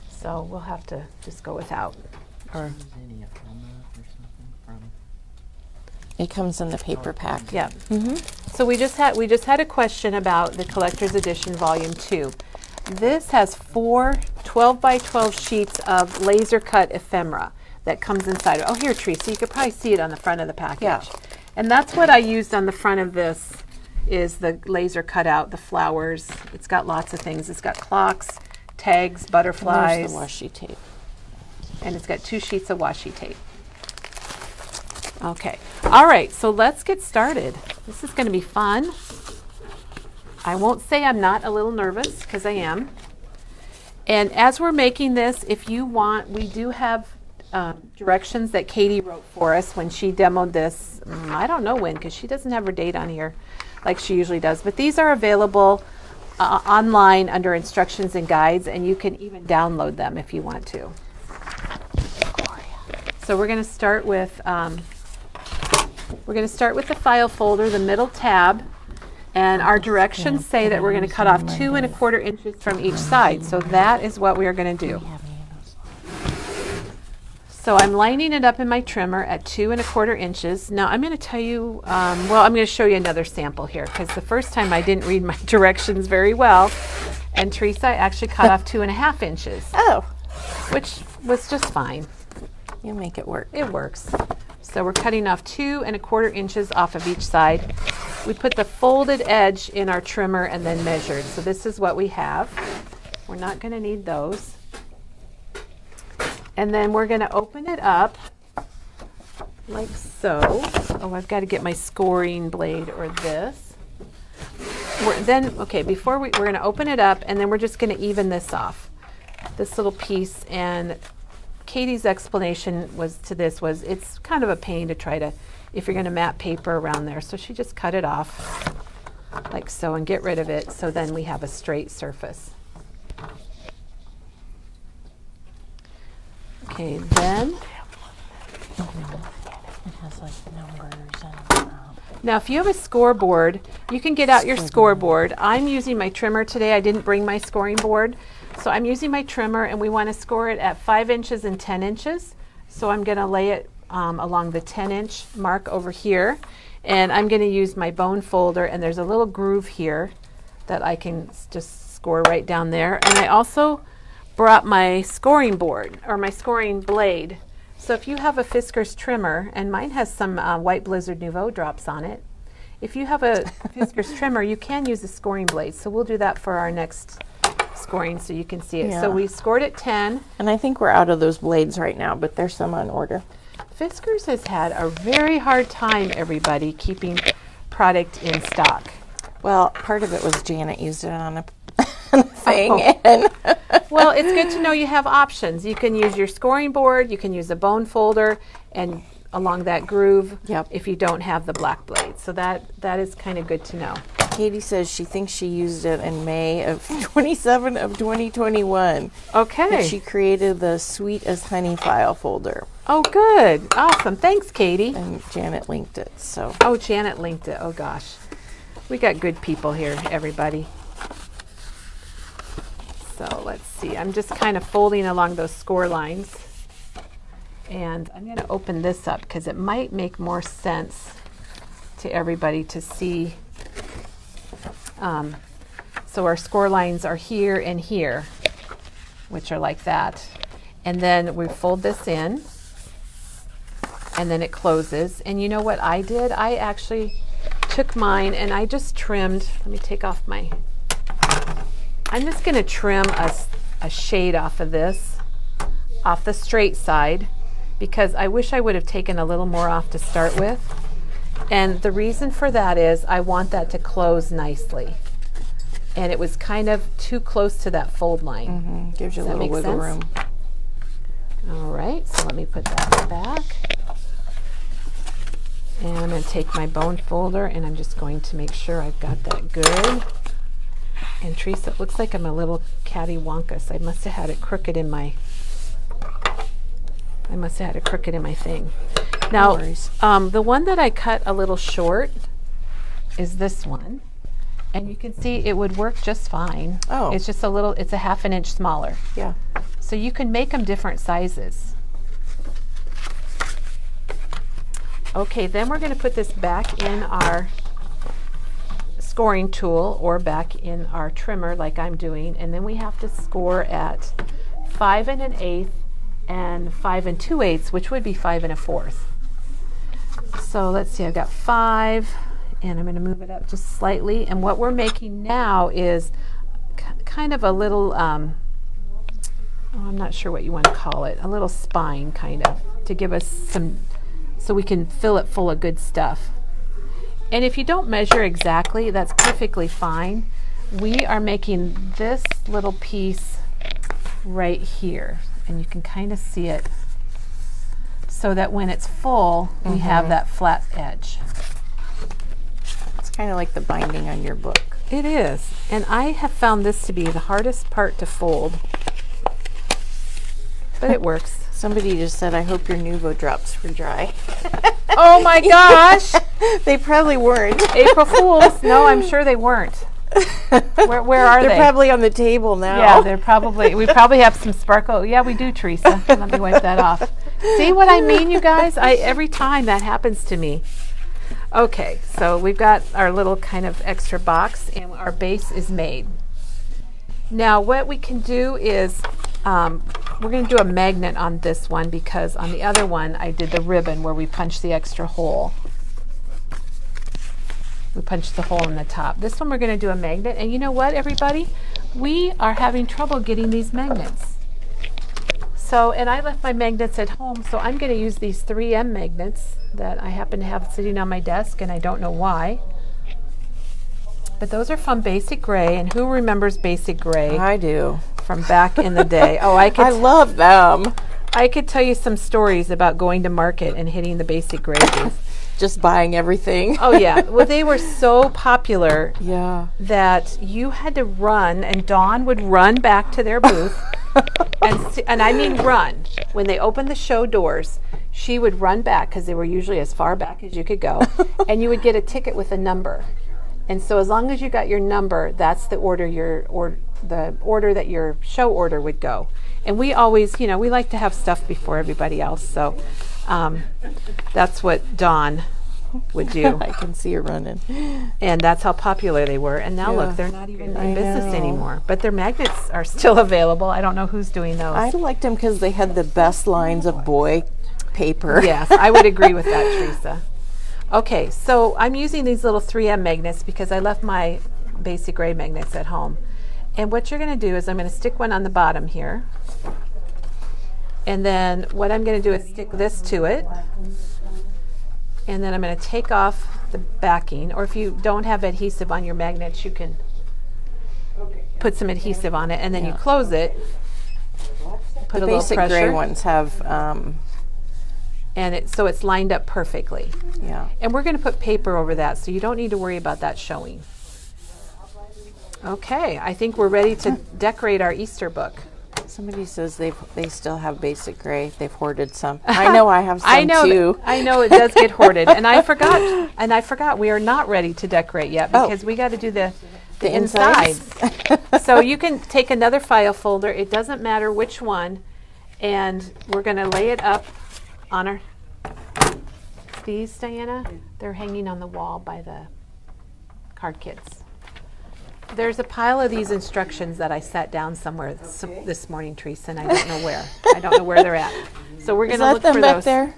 So we'll have to just go without. Or Is any ephemera or something from? It comes in the paper pack. yeah. Mm-hmm. So we just had a question about the Collector's Edition Volume 2. This has 4 12 by 12 sheets of laser cut ephemera that comes inside. Oh, here, Teresa, you could probably see it on the front of the package. Yeah. And that's what I used on the front of this, is the laser cut out, the flowers. It's got lots of things. It's got clocks, tags, There's butterflies, the washi tape. and it's got 2 sheets of washi tape. Okay. All right, so let's get started. This is going to be fun. I won't say I'm not a little nervous, because I am. And as we're making this, if you want, we do have directions that Katie wrote for us when she demoed this. I don't know when, because she doesn't have her date on here like she usually does. But these are available online under instructions and guides, and you can even download them if you want to. So we're going to start with the file folder, the middle tab, and our directions say that we're going to cut off 2 1/4 inches from each side. So that is what we are going to do. So I'm lining it up in my trimmer at 2 1/4 inches. Now I'm going to tell you, I'm going to show you another sample here, because the first time I didn't read my directions very well, and Teresa actually cut off 2 1/2 inches, Oh, which was just fine. you make it work. It works. So we're cutting off 2 1/4 inches off of each side. We put the folded edge in our trimmer and then measured. So this is what we have. We're not going to need those. And then we're going to open it up like so. Oh, I've got to get my scoring blade or this. Before we're going to open it up, and then we're just going to even this off, this little piece. And Katie's explanation was it's kind of a pain to try to, if you're going to map paper around there. So she just cut it off like so and get rid of it. So then we have a straight surface. Okay, then. It has like numbers and Now, if you have a scoreboard, you can get out your scoreboard. I'm using my trimmer today. I didn't bring my scoring board. So I'm using my trimmer, and we want to score it at 5 inches and 10 inches. So I'm going to lay it along the 10-inch mark over here. And I'm going to use my bone folder, and there's a little groove here that I can just score right down there. And I also brought my scoring board, or my scoring blade. So if you have a Fiskars trimmer, and mine has some White Blizzard Nouveau drops on it, if you have a Fiskars trimmer, you can use a scoring blade. So we'll do that for our next scoring so you can see it. Yeah. So we scored at 10. And I think we're out of those blades right now, but there's some on order. Fiskars has had a very hard time, everybody, keeping product in stock. Well, part of it was Janet used it on a thing. Oh. And Well, it's good to know you have options. You can use your scoring board, you can use a bone folder, and along that groove, Yep. if you don't have the black blade. So that is kind of good to know. Katie says she thinks she used it in May of 27 of 2021. Okay. That she created the Sweet as Honey file folder. Oh, good. Awesome. Thanks, Katie. And Janet linked it. So Oh, Janet linked it. Oh, gosh. We got good people here, everybody. So let's see. I'm just kind of folding along those score lines. And I'm going to open this up because it might make more sense to everybody to see. So our score lines are here and here, which are like that. And then we fold this in, and then it closes. And you know what I did? I actually took mine and I just trimmed. Let me take off my... I'm just going to trim a shade off of this, off the straight side, because I wish I would have taken a little more off to start with. And the reason for that is I want that to close nicely. And it was kind of too close to that fold line. gives you a Does that little make wiggle sense? room. All right, so let me put that back. And I'm going to take my bone folder, and I'm just going to make sure I've got that good. And Teresa, it looks like I'm a little cattywampus. I must have had it crooked in my thing. Now, the one that I cut a little short is this one. And you can see it would work just fine. Oh. It's just a little, it's a 1/2 inch smaller. Yeah. So you can make them different sizes. Okay, then we're going to put this back in our scoring tool or back in our trimmer like I'm doing, and then we have to score at 5 1/8 and 5 2/8, which would be 5 1/4. So let's see, I've got 5, and I'm going to move it up just slightly. And what we're making now is kind of a little, I'm not sure what you want to call it, a little spine kind of, to give us some, so we can fill it full of good stuff. And if you don't measure exactly, that's perfectly fine. We are making this little piece right here, and you can kind of see it, so that when it's full, we have that flat edge. It's kind of like the binding on your book. It is, and I have found this to be the hardest part to fold, but it works. Somebody just said, I hope your Nouveau drops were dry. Oh my gosh! They probably weren't. April Fools. No, I'm sure they weren't. Where are they? They're probably on the table now. Yeah, they're probably, we probably have some sparkle. Yeah, we do, Teresa. Let me wipe that off. See what I mean, you guys? Every time that happens to me. Okay, so we've got our little kind of extra box, and our base is made. Now what we can do is we're going to do a magnet on this one because on the other one I did the ribbon where we punched the extra hole. We punched the hole in the top. This one we're going to do a magnet, and you know what, everybody? We are having trouble getting these magnets. So, and I left my magnets at home, so I'm going to use these 3M magnets that I happen to have sitting on my desk, and I don't know why. But those are from Basic Gray, and who remembers Basic Gray? I do. From back in the day. Oh, I love them. I could tell you some stories about going to market and hitting the Basic Gray booth. Just buying everything. Oh yeah, well they were so popular that you had to run, and Dawn would run back to their booth, and I mean run. When they opened the show doors, she would run back because they were usually as far back as you could go, and you would get a ticket with a number. And so as long as you got your number, that's the order the order that your show order would go. And we always, we like to have stuff before everybody else, so that's what Dawn would do. I can see her running. And that's how popular they were. And now look, they're not even in business anymore. But their magnets are still available. I don't know who's doing those. I liked them because they had the best lines of boy paper. Yes, I would agree with that, Teresa. Okay, so I'm using these little 3M magnets because I left my Basic Gray magnets at home. And what you're going to do is I'm going to stick one on the bottom here. And then what I'm going to do is stick this to it. And then I'm going to take off the backing. Or if you don't have adhesive on your magnets, you can put some adhesive on it. And then you close it. Put the a little Basic pressure. Gray ones have... and so it's lined up perfectly. Yeah. And we're going to put paper over that, so you don't need to worry about that showing. Okay, I think we're ready to decorate our Easter book. Somebody says they still have Basic Gray. They've hoarded some. I know I have some too. I know it does get hoarded, and I forgot we are not ready to decorate yet because we got to do the insides. So you can take another file folder. It doesn't matter which one, and we're going to lay it up on our. These, Diana, they're hanging on the wall by the card kits. There's a pile of these instructions that I sat down somewhere this morning, Teresa, and I don't know where. I don't know where they're at. So we're going to look for back those. There?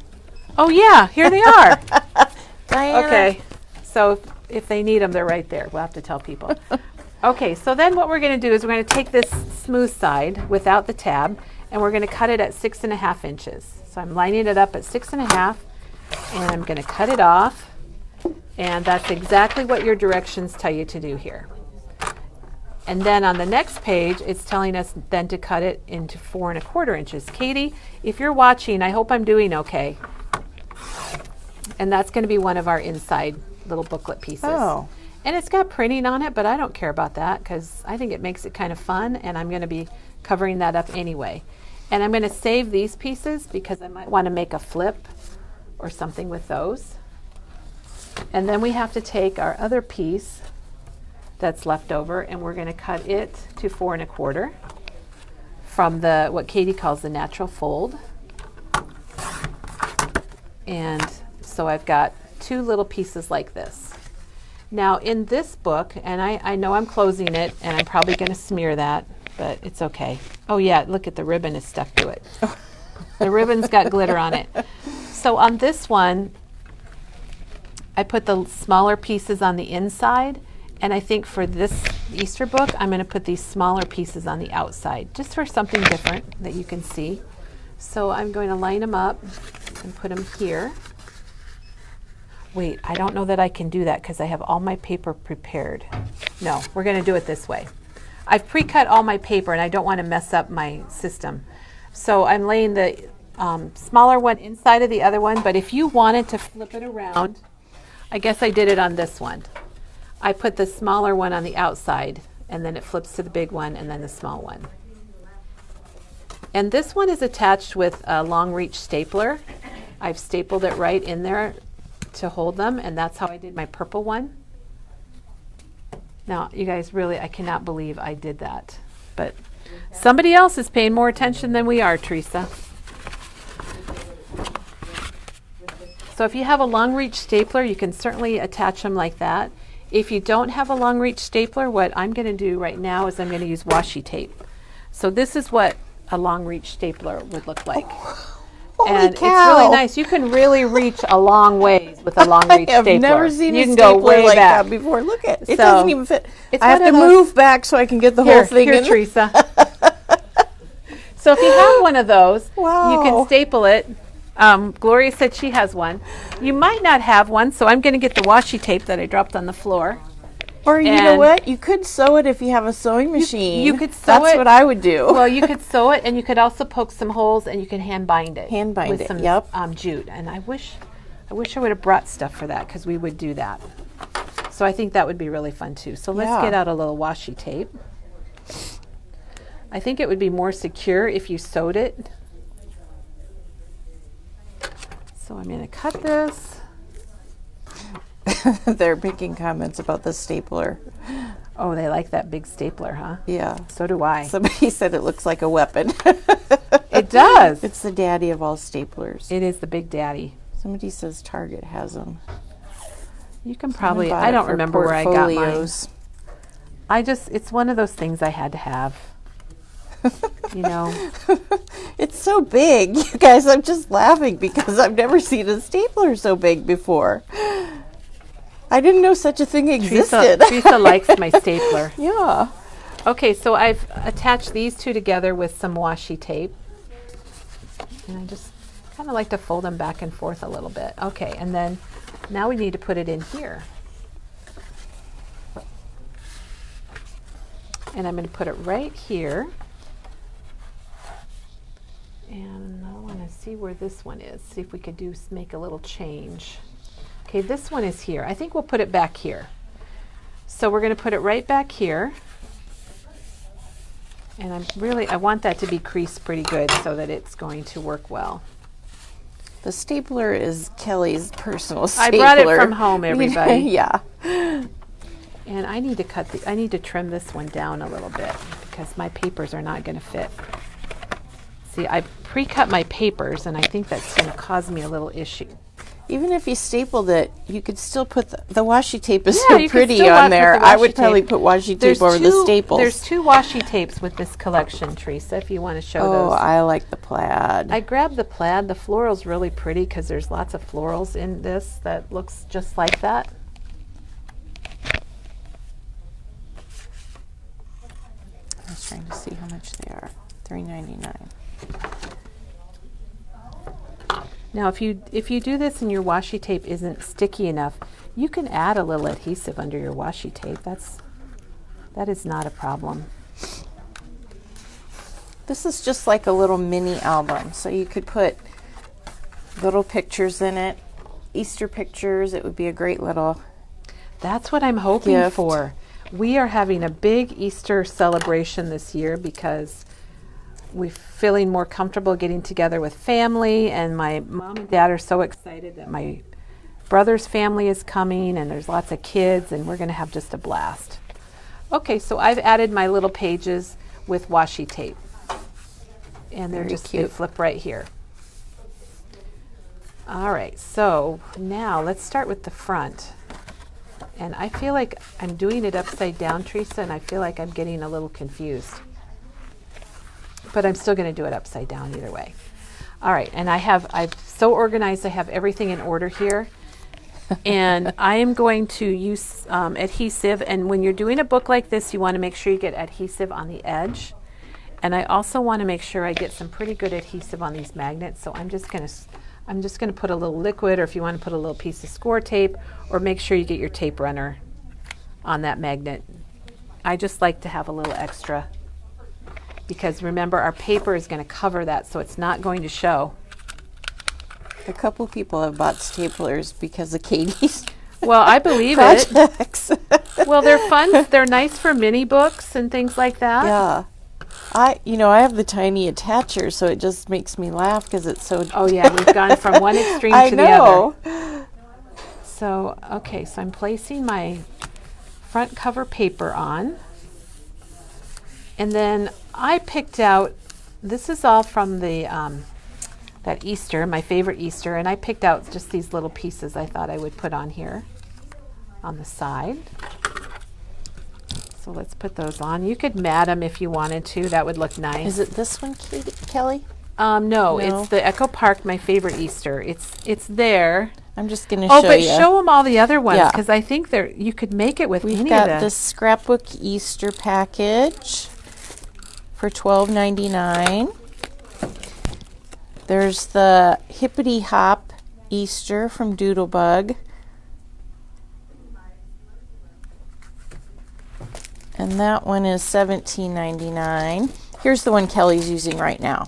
Oh yeah, here they are. Diana. Okay, so if they need them, they're right there. We'll have to tell people. Okay, so then what we're going to do is we're going to take this smooth side without the tab, and we're going to cut it at 6.5 inches. So I'm lining it up at 6.5, and I'm going to cut it off, and that's exactly what your directions tell you to do here. And then on the next page, it's telling us then to cut it into 4.25 inches. Katie, if you're watching, I hope I'm doing okay. And that's going to be one of our inside little booklet pieces. Oh. And it's got printing on it, but I don't care about that because I think it makes it kind of fun, and I'm going to be covering that up anyway. And I'm going to save these pieces because I might want to make a flip or something with those. And then we have to take our other piece that's left over, and we're going to cut it to 4.25 from the what Katie calls the natural fold. And so I've got two little pieces like this. Now in this book, and I know I'm closing it, and I'm probably going to smear that, but it's okay. Oh yeah, look at the ribbon is stuck to it. The ribbon's got glitter on it. So on this one, I put the smaller pieces on the inside, and I think for this Easter book, I'm going to put these smaller pieces on the outside, just for something different that you can see. So I'm going to line them up and put them here. Wait, I don't know that I can do that because I have all my paper prepared. No, we're going to do it this way. I've pre-cut all my paper, and I don't want to mess up my system. So I'm laying the smaller one inside of the other one, but if you wanted to flip it around, I guess I did it on this one. I put the smaller one on the outside, and then it flips to the big one, and then the small one. And this one is attached with a long reach stapler. I've stapled it right in there to hold them, and that's how I did my purple one. Now, you guys, really, I cannot believe I did that. But somebody else is paying more attention than we are, Teresa. So if you have a long reach stapler, you can certainly attach them like that. If you don't have a long reach stapler, what I'm going to do right now is I'm going to use washi tape. So this is what a long reach stapler would look like. Holy and cow. It's really nice. You can really reach a long ways with a long reach I've stapler. never seen you a can stapler go way like back. that before. Look at it. It So, doesn't even fit. it's I have one to of those- move back so I can get the whole thing here, in. Teresa. So if you have one of those, you Wow. can staple it. Gloria said she has one. You might not have one, so I'm going to get the washi tape that I dropped on the floor. Or you know And- what? You could sew it if you have a sewing machine. you could sew That's it. what I would do. Well, you could sew it, and you could also poke some holes, and you can hand bind it. Hand bind with it, some, yep. jute. And I wish I would have brought stuff for that, because we would do that. So I think that would be really fun too. So let's Yeah. get out a little washi tape. I think it would be more secure if you sewed it. So I'm going to cut this. They're making comments about the stapler. Oh, they like that big stapler, huh? Yeah. So do I. Somebody said it looks like a weapon. It does. It's the daddy of all staplers. It is the big daddy. Somebody says Target has them. You can probably, I don't remember where I got mine. It's one of those things I had to have. You know, It's so big. You guys, I'm just laughing because I've never seen a stapler so big before. I didn't know such a thing existed. Teresa likes my stapler. Yeah. Okay, so I've attached these two together with some washi tape. And I just kind of like to fold them back and forth a little bit. Okay, and then now we need to put it in here. And I'm going to put it right here. And I want to see where this one is. See if we could make a little change. Okay, this one is here. I think we'll put it back here. So we're going to put it right back here. And I want that to be creased pretty good so that it's going to work well. The stapler is Kelly's personal stapler. I brought it from home, everybody. Yeah. And I need to trim this one down a little bit because my papers are not going to fit. See, I pre-cut my papers, and I think that's going to cause me a little issue. Even if you stapled it, you could still put the washi tape is Yeah, so you could pretty still on put there. the I would washi probably tape. put washi tape over the staples. There's 2 washi tapes with this collection, Teresa, if you want to show Oh, those. I like the plaid. I grabbed the plaid. The floral's really pretty because there's lots of florals in this that looks just like that. I was trying to see how much they are. $3.99. Now, if you do this and your washi tape isn't sticky enough, you can add a little adhesive under your washi tape. That is not a problem. This is just like a little mini album, so you could put little pictures in it, Easter pictures. It would be a great little. That's what I'm hoping Gift. for. We are having a big Easter celebration this year because we're feeling more comfortable getting together with family, and my mom and dad are so excited that my brother's family is coming, and there's lots of kids, and we're going to have just a blast. Okay, so I've added my little pages with washi tape, and they're Very just cute. they flip right here. All right, so now let's start with the front. And I feel like I'm doing it upside down, Teresa, and I feel like I'm getting a little confused. But I'm still going to do it upside down either way. All right, and I've so organized. I have everything in order here. And I am going to use adhesive. And when you're doing a book like this, you want to make sure you get adhesive on the edge. And I also want to make sure I get some pretty good adhesive on these magnets. So I'm just going to put a little liquid, or if you want to put a little piece of score tape, or make sure you get your tape runner on that magnet. I just like to have a little extra because remember, our paper is going to cover that, so it's not going to show. A couple people have bought staplers because of Katie's Well, I believe it. projects. Well, they're fun. They're nice for mini books and things like that. Yeah. I have the tiny attacher, so it just makes me laugh because it's so. Oh yeah, we've gone from one extreme I to know. the other. So, okay, so I'm placing my front cover paper on. And then I picked out, this is all from the that Easter, my favorite Easter, and I picked out just these little pieces I thought I would put on here on the side. So let's put those on. You could mat them if you wanted to. That would look nice. Is it this one, Kelly? No, it's the Echo Park, my favorite Easter. It's there. I'm just going to show you. Oh, but show them all the other ones Yeah. because I think you could make it with We've any got of this scrapbook Easter package for $12.99. There's the Hippity Hop Easter from Doodlebug. And that one is $17.99. Here's the one Kelly's using right now.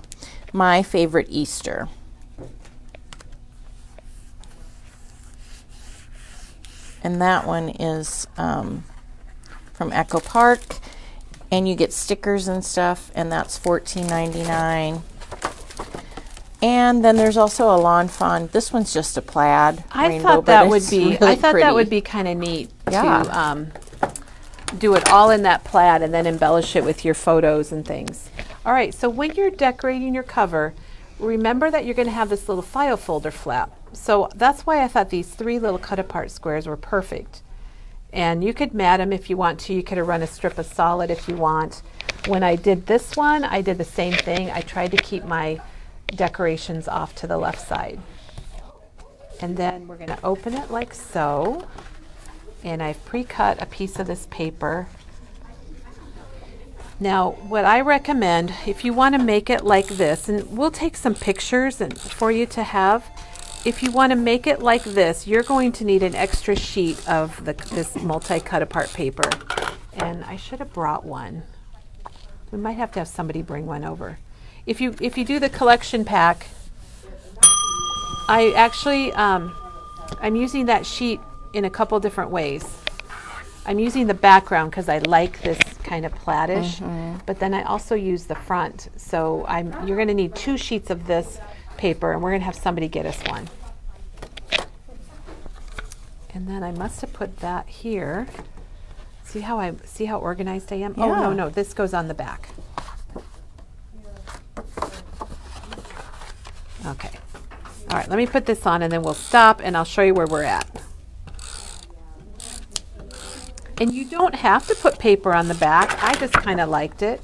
My Favorite Easter. And that one is from Echo Park. And you get stickers and stuff, and that's $14.99. And then there's also a Lawn Fawn. This one's just a plaid. I thought that would be kind of neat to do it all in that plaid and then embellish it with your photos and things. All right, so when you're decorating your cover, remember that you're going to have this little file folder flap. So that's why I thought these 3 little cut apart squares were perfect. And you could mat them if you want to. You could run a strip of solid if you want. When I did this one, I did the same thing. I tried to keep my decorations off to the left side. And then we're going to open it like so. And I've pre-cut a piece of this paper. Now, what I recommend, if you want to make it like this, and we'll take some pictures for you to have. If you want to make it like this, you're going to need an extra sheet of this multi-cut apart paper. And I should have brought one. We might have to have somebody bring one over. If you do the collection pack, I actually, I'm using that sheet in a couple different ways. I'm using the background because I like this kind of plaidish, but then I also use the front. So you're going to need 2 sheets of this paper, and we're going to have somebody get us one. And then I must have put that here. See how organized I am? Yeah. Oh, no, this goes on the back. Okay. All right, let me put this on and then we'll stop and I'll show you where we're at. And you don't have to put paper on the back. I just kind of liked it.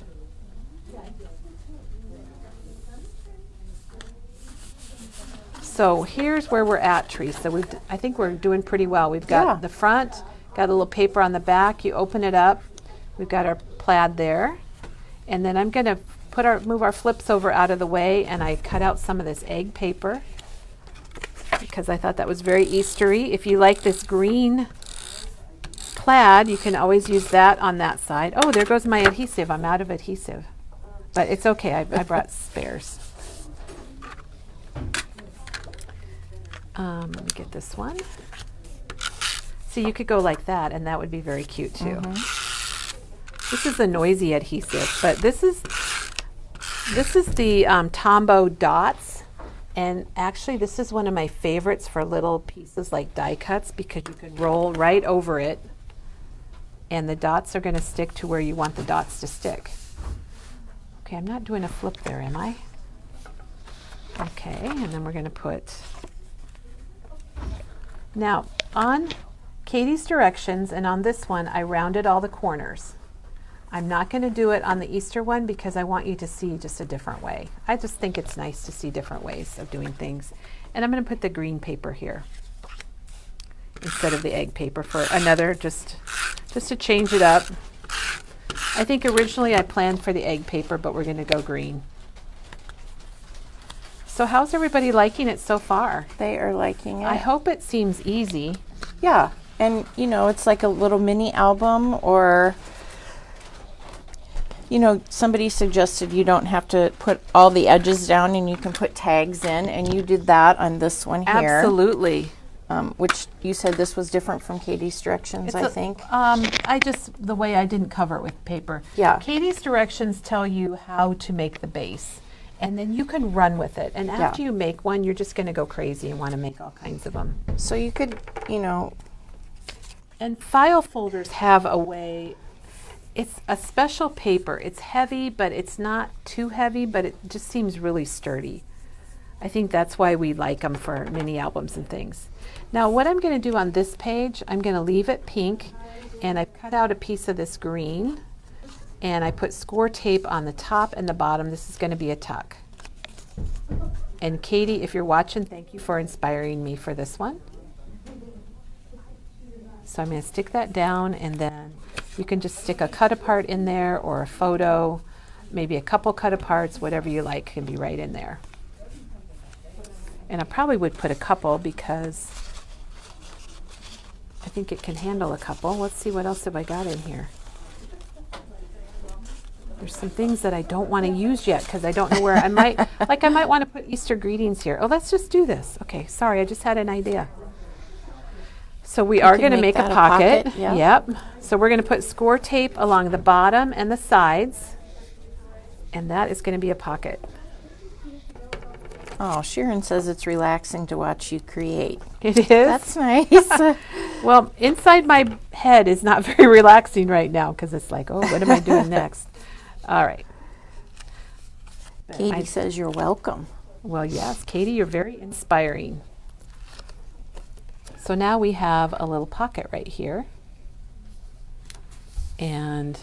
So here's where we're at, Teresa. I think we're doing pretty well. We've got the front, got a little paper on the back. You open it up. We've got our plaid there. And then I'm going to move our flips over out of the way, and I cut out some of this egg paper because I thought that was very Eastery. If you like this green plaid, you can always use that on that side. Oh, there goes my adhesive. I'm out of adhesive. But it's okay. I brought spares. Let me get this one. So you could go like that, and that would be very cute too. This is a noisy adhesive, but this is the Tombow dots, and actually this is one of my favorites for little pieces like die cuts because you can roll right over it, and the dots are going to stick to where you want the dots to stick. Okay, I'm not doing a flip there, am I? Okay, and then we're going to put. Now, on Katie's directions and on this one, I rounded all the corners. I'm not going to do it on the Easter one because I want you to see just a different way. I just think it's nice to see different ways of doing things. And I'm going to put the green paper here instead of the egg paper for another, just to change it up. I think originally I planned for the egg paper, but we're going to go green. So how's everybody liking it so far? They are liking it. I hope it seems easy. Yeah, and you know, it's like a little mini album, or you know, somebody suggested you don't have to put all the edges down and you can put tags in, and you did that on this one here. Absolutely. Which you said this was different from Katie's directions, I think. The way I didn't cover it with paper. Yeah. Katie's directions tell you how to make the base, and then you can run with it. And after you make one, you're just going to go crazy and want to make all kinds of them. So you could, you know. And file folders have a way. It's a special paper. It's heavy, but it's not too heavy, but it just seems really sturdy. I think that's why we like them for mini albums and things. Now what I'm going to do on this page, I'm going to leave it pink, and I cut out a piece of this green, and I put score tape on the top and the bottom. This is going to be a tuck. And Katie, if you're watching, thank you for inspiring me for this one. So I'm going to stick that down, and then you can just stick a cut apart in there or a photo, maybe a couple cut aparts, whatever you like can be right in there. And I probably would put a couple because I think it can handle a couple. Let's see, what else have I got in here? There's some things that I don't want to use yet because I don't know where I might, like I might want to put Easter greetings here. Oh, let's just do this. Okay, sorry, I just had an idea. So we are going to make a pocket. Yeah. Yep. So we're going to put score tape along the bottom and the sides, and that is going to be a pocket. Oh, Sharon says it's relaxing to watch you create. It is? That's nice. Well, inside my head is not very relaxing right now because it's like, oh, what am I doing next? All right. Katie says you're welcome. Well, yes, Katie, you're very inspiring. So now we have a little pocket right here. And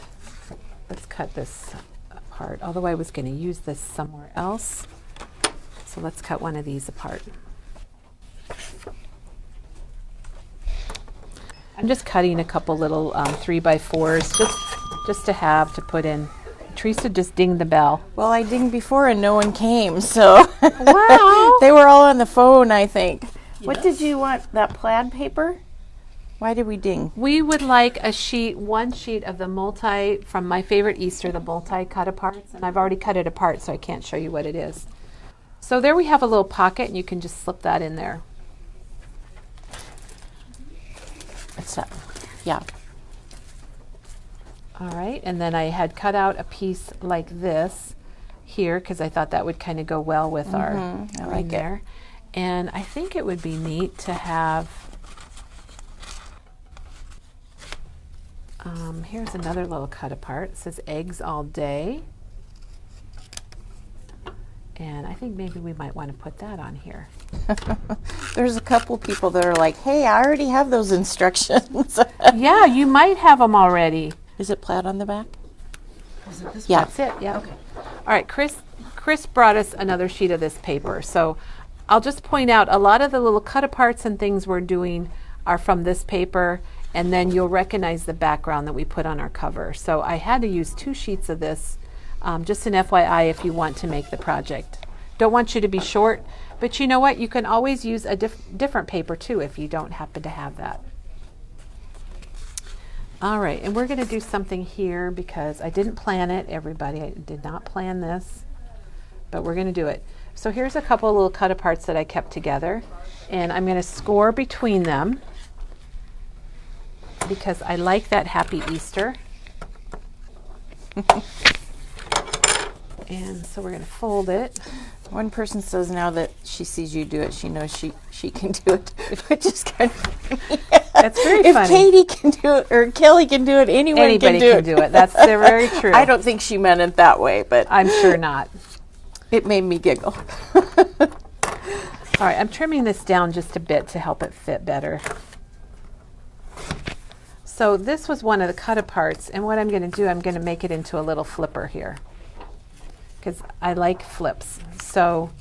let's cut this apart, although I was going to use this somewhere else. So let's cut one of these apart. I'm just cutting a couple little 3x4s just to have to put in. Teresa just dinged the bell. Well, I dinged before and no one came, so Wow. they were all on the phone, I think. Yes. What did Yes. you want? That plaid paper? Why did we ding? We would like a sheet, one sheet of the from my favorite Easter, the multi cut aparts, and I've already cut it apart, so I can't show you what it is. So there we have a little pocket, and you can just slip that in there. It's yeah. All right, and then I had cut out a piece like this here because I thought that would kind of go well with our I like there. And I think it would be neat to have, here's another little cut apart. It says eggs all day. And I think maybe we might want to put that on here. There's a couple people that are like, hey, I already have those instructions. Yeah, you might have them already. Is it plaid on the back? Is it this Yeah. one? That's it, yeah. Okay. All right, Chris brought us another sheet of this paper. So I'll just point out a lot of the little cut aparts and things we're doing are from this paper, and then you'll recognize the background that we put on our cover. So I had to use 2 sheets of this, just an FYI if you want to make the project. Don't want you to be short, but you know what? You can always use a different paper too if you don't happen to have that. All right, and we're going to do something here because I didn't plan it, everybody. I did not plan this, but we're going to do it. So here's a couple of little cut aparts that I kept together, and I'm going to score between them because I like that Happy Easter. And so we're going to fold it. One person says now that she sees you do it, she knows she can do it, which is kind of funny. That's very if funny. Katie can do it or Kelly can do it, Anybody can do it. That's very true. I don't think she meant it that way, but I'm sure not. it made me giggle. All right, I'm trimming this down just a bit to help it fit better. So this was one of the cut aparts, and what I'm going to do, I'm going to make it into a little flipper here because I like flips. So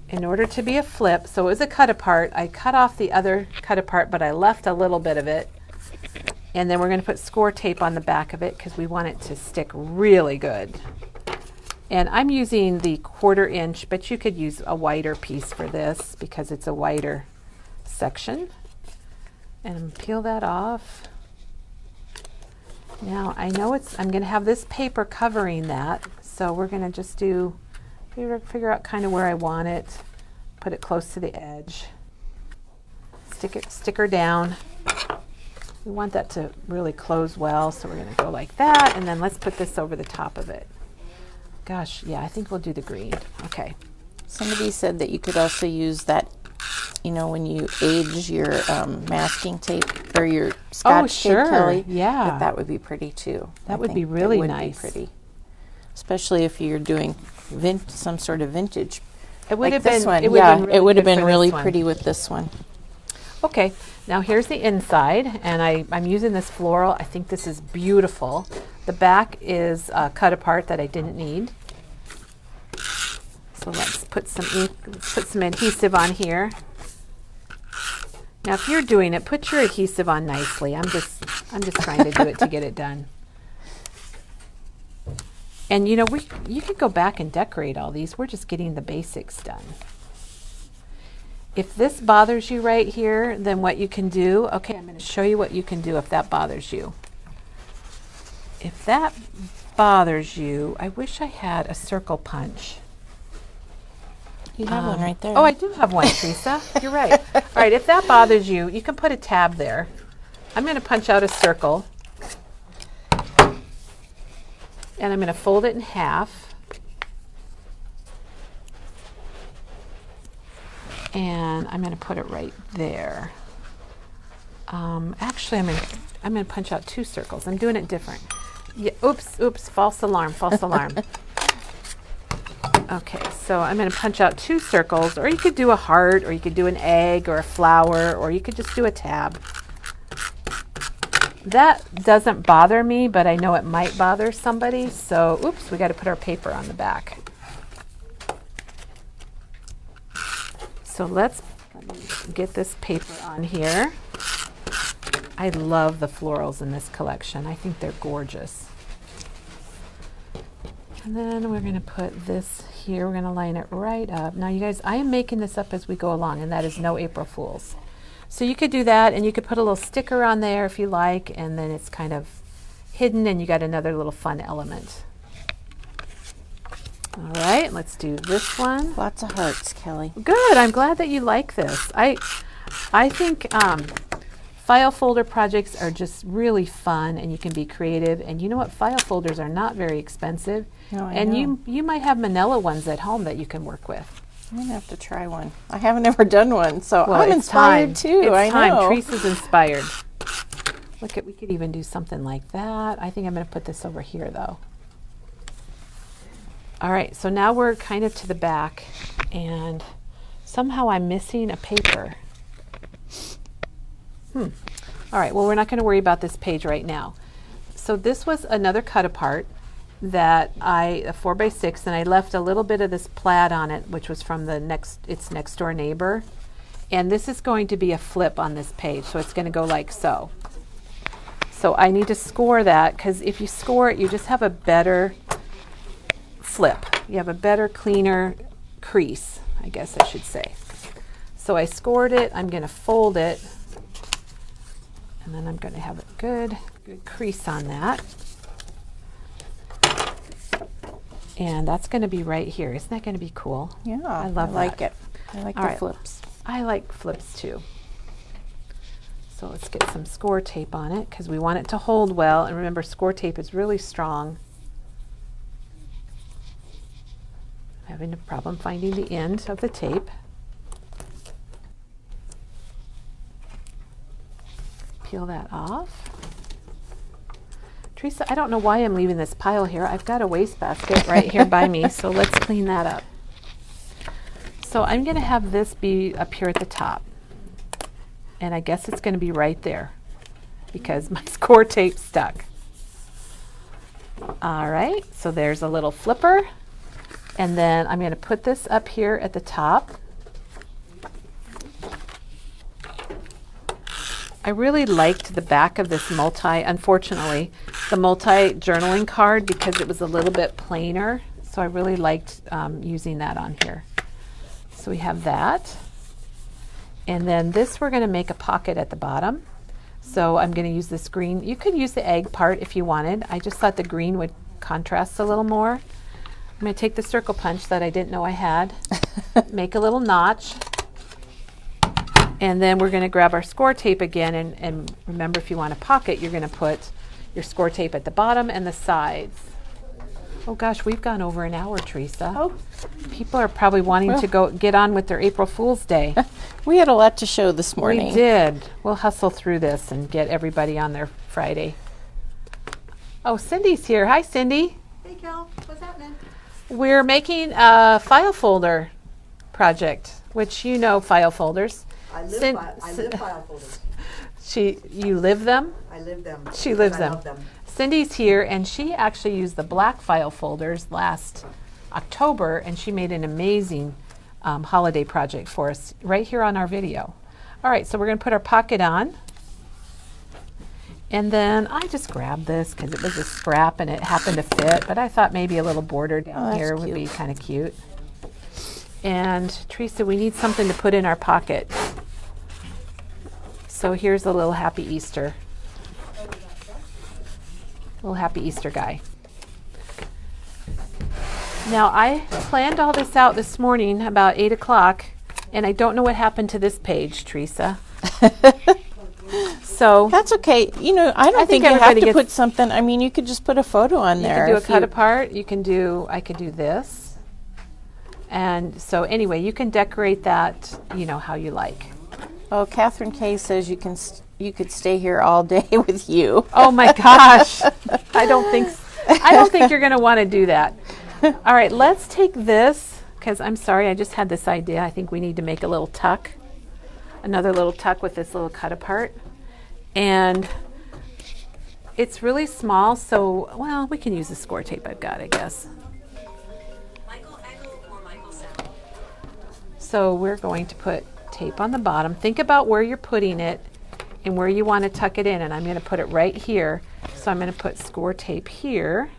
in order to be a flip, so it was a cut apart, I cut off the other cut apart, but I left a little bit of it. And then we're going to put score tape on the back of it because we want it to stick really good. And I'm using the 1/4 inch, but you could use a wider piece for this because it's a wider section. And peel that off. Now I know I'm going to have this paper covering that, so we're going to just figure out kind of where I want it, put it close to the edge, stick her down. We want that to really close well, so we're going to go like that, and then let's put this over the top of it. Gosh, yeah, I think we'll do the green. Okay. Somebody said that you could also use that, you know, when you age your masking tape or your Scotch tape, Kelly. Yeah. That would be pretty too. That would be really nice. Be pretty, especially if you're doing some sort of vintage It would Like have this been. one. It would Yeah, have been really it would have good been for really this one. pretty with this one. Okay, now here's the inside, and I'm using this floral. I think this is beautiful. The back is cut apart that I didn't need. So let's put some ink, let's put some adhesive on here. Now, if you're doing it, put your adhesive on nicely. I'm just trying to do it to get it done. And you know, you could go back and decorate all these. We're just getting the basics done. If this bothers you right here, then what you can do, okay, I'm going to show you what you can do if that bothers you. If that bothers you, I wish I had a circle punch. You have one right there. Oh, I do have one, Teresa. You're right. All right, if that bothers you, you can put a tab there. I'm going to punch out a circle. And I'm going to fold it in half. And I'm going to put it right there. Actually, I'm going to punch out 2 circles. I'm doing it different. Yeah, oops, false alarm, false alarm. Okay, so I'm going to punch out 2 circles, or you could do a heart, or you could do an egg, or a flower, or you could just do a tab. That doesn't bother me, but I know it might bother somebody, so oops, we got to put our paper on the back. So let me get this paper on here. I love the florals in this collection. I think they're gorgeous. And then we're going to put this here. We're going to line it right up. Now, you guys, I am making this up as we go along, and that is no April Fool's. So you could do that, and you could put a little sticker on there if you like, and then it's kind of hidden, and you got another little fun element. All right, let's do this one. Lots of hearts, Kelly. Good. I'm glad that you like this. I think file folder projects are just really fun, and you can be creative. And you know what? File folders are not very expensive. No, I and know. you might have manila ones at home that you can work with. I'm gonna have to try one. I haven't ever done one, so Well, I'm it's inspired time. too. It's I time. know. Teresa's inspired. Look at, we could even do something like that. I think I'm going to put this over here, though. All right, so now we're kind of to the back, and somehow I'm missing a paper. All right, well, we're not going to worry about this page right now. So this was another cut apart that a 4x6, and I left a little bit of this plaid on it, which was from its next door neighbor. And this is going to be a flip on this page, so it's going to go like so. So I need to score that, because if you score it, you just have a better flip. You have a better, cleaner crease, I guess I should say. So I scored it. I'm going to fold it, and then I'm going to have a good crease on that. And that's going to be right here. Isn't that going to be cool? Yeah, I love like that. it. I like All the right. flips. I like flips too. So let's get some score tape on it, because we want it to hold well. And remember, score tape is really strong. I'm having a problem finding the end of the tape. Peel that off. Teresa, I don't know why I'm leaving this pile here. I've got a wastebasket right here by me, so let's clean that up. So I'm going to have this be up here at the top. And I guess it's going to be right there because my score tape stuck. All right, so there's a little flipper. And then I'm going to put this up here at the top. I really liked the back of this unfortunately, the multi-journaling card, because it was a little bit plainer. So I really liked using that on here. So we have that. And then this, we're going to make a pocket at the bottom. So I'm going to use this green. You could use the egg part if you wanted. I just thought the green would contrast a little more. I'm going to take the circle punch that I didn't know I had, make a little notch, and then we're going to grab our score tape again. And remember, if you want a pocket, you're going to put your score tape at the bottom and the sides. Oh gosh, we've gone over an hour, Teresa. Oh. People are probably wanting to go get on with their April Fool's Day. We had a lot to show this morning. We did. We'll hustle through this and get everybody on their Friday. Oh, Cindy's here. Hi, Cindy. Hey, Kel. What's happening? We're making a file folder. project, which you know file folders. I live Cin- file folders. You live them? I live them. She and lives I them. love them. Cindy's here, and she actually used the black file folders last October, and she made an amazing holiday project for us right here on our video. All right, so we're going to put our pocket on. And then I just grabbed this because it was a scrap and it happened to fit, but I thought maybe a little border down that's here would cute. be kind of cute. And Teresa, we need something to put in our pocket. So here's a little Happy Easter. Little Happy Easter guy. Now I planned all this out this morning about 8 o'clock, and I don't know what happened to this page, Teresa. So That's okay. You know, I don't think think you have everybody to gets- put something. I mean, you could just put a photo on you there. can do a if cut you- apart. I could do this. And so anyway, you can decorate that, how you like. Oh, Catherine K says you could stay here all day with you. Oh my gosh. I don't think you're going to want to do that. All right, let's take this, because I'm sorry, I just had this idea. I think we need to make a little tuck. Another little tuck with this little cut apart. And it's really small, so, well, we can use the score tape I've got, I guess. So we're going to put tape on the bottom. Think about where you're putting it and where you want to tuck it in. And I'm going to put it right here. So I'm going to put score tape here.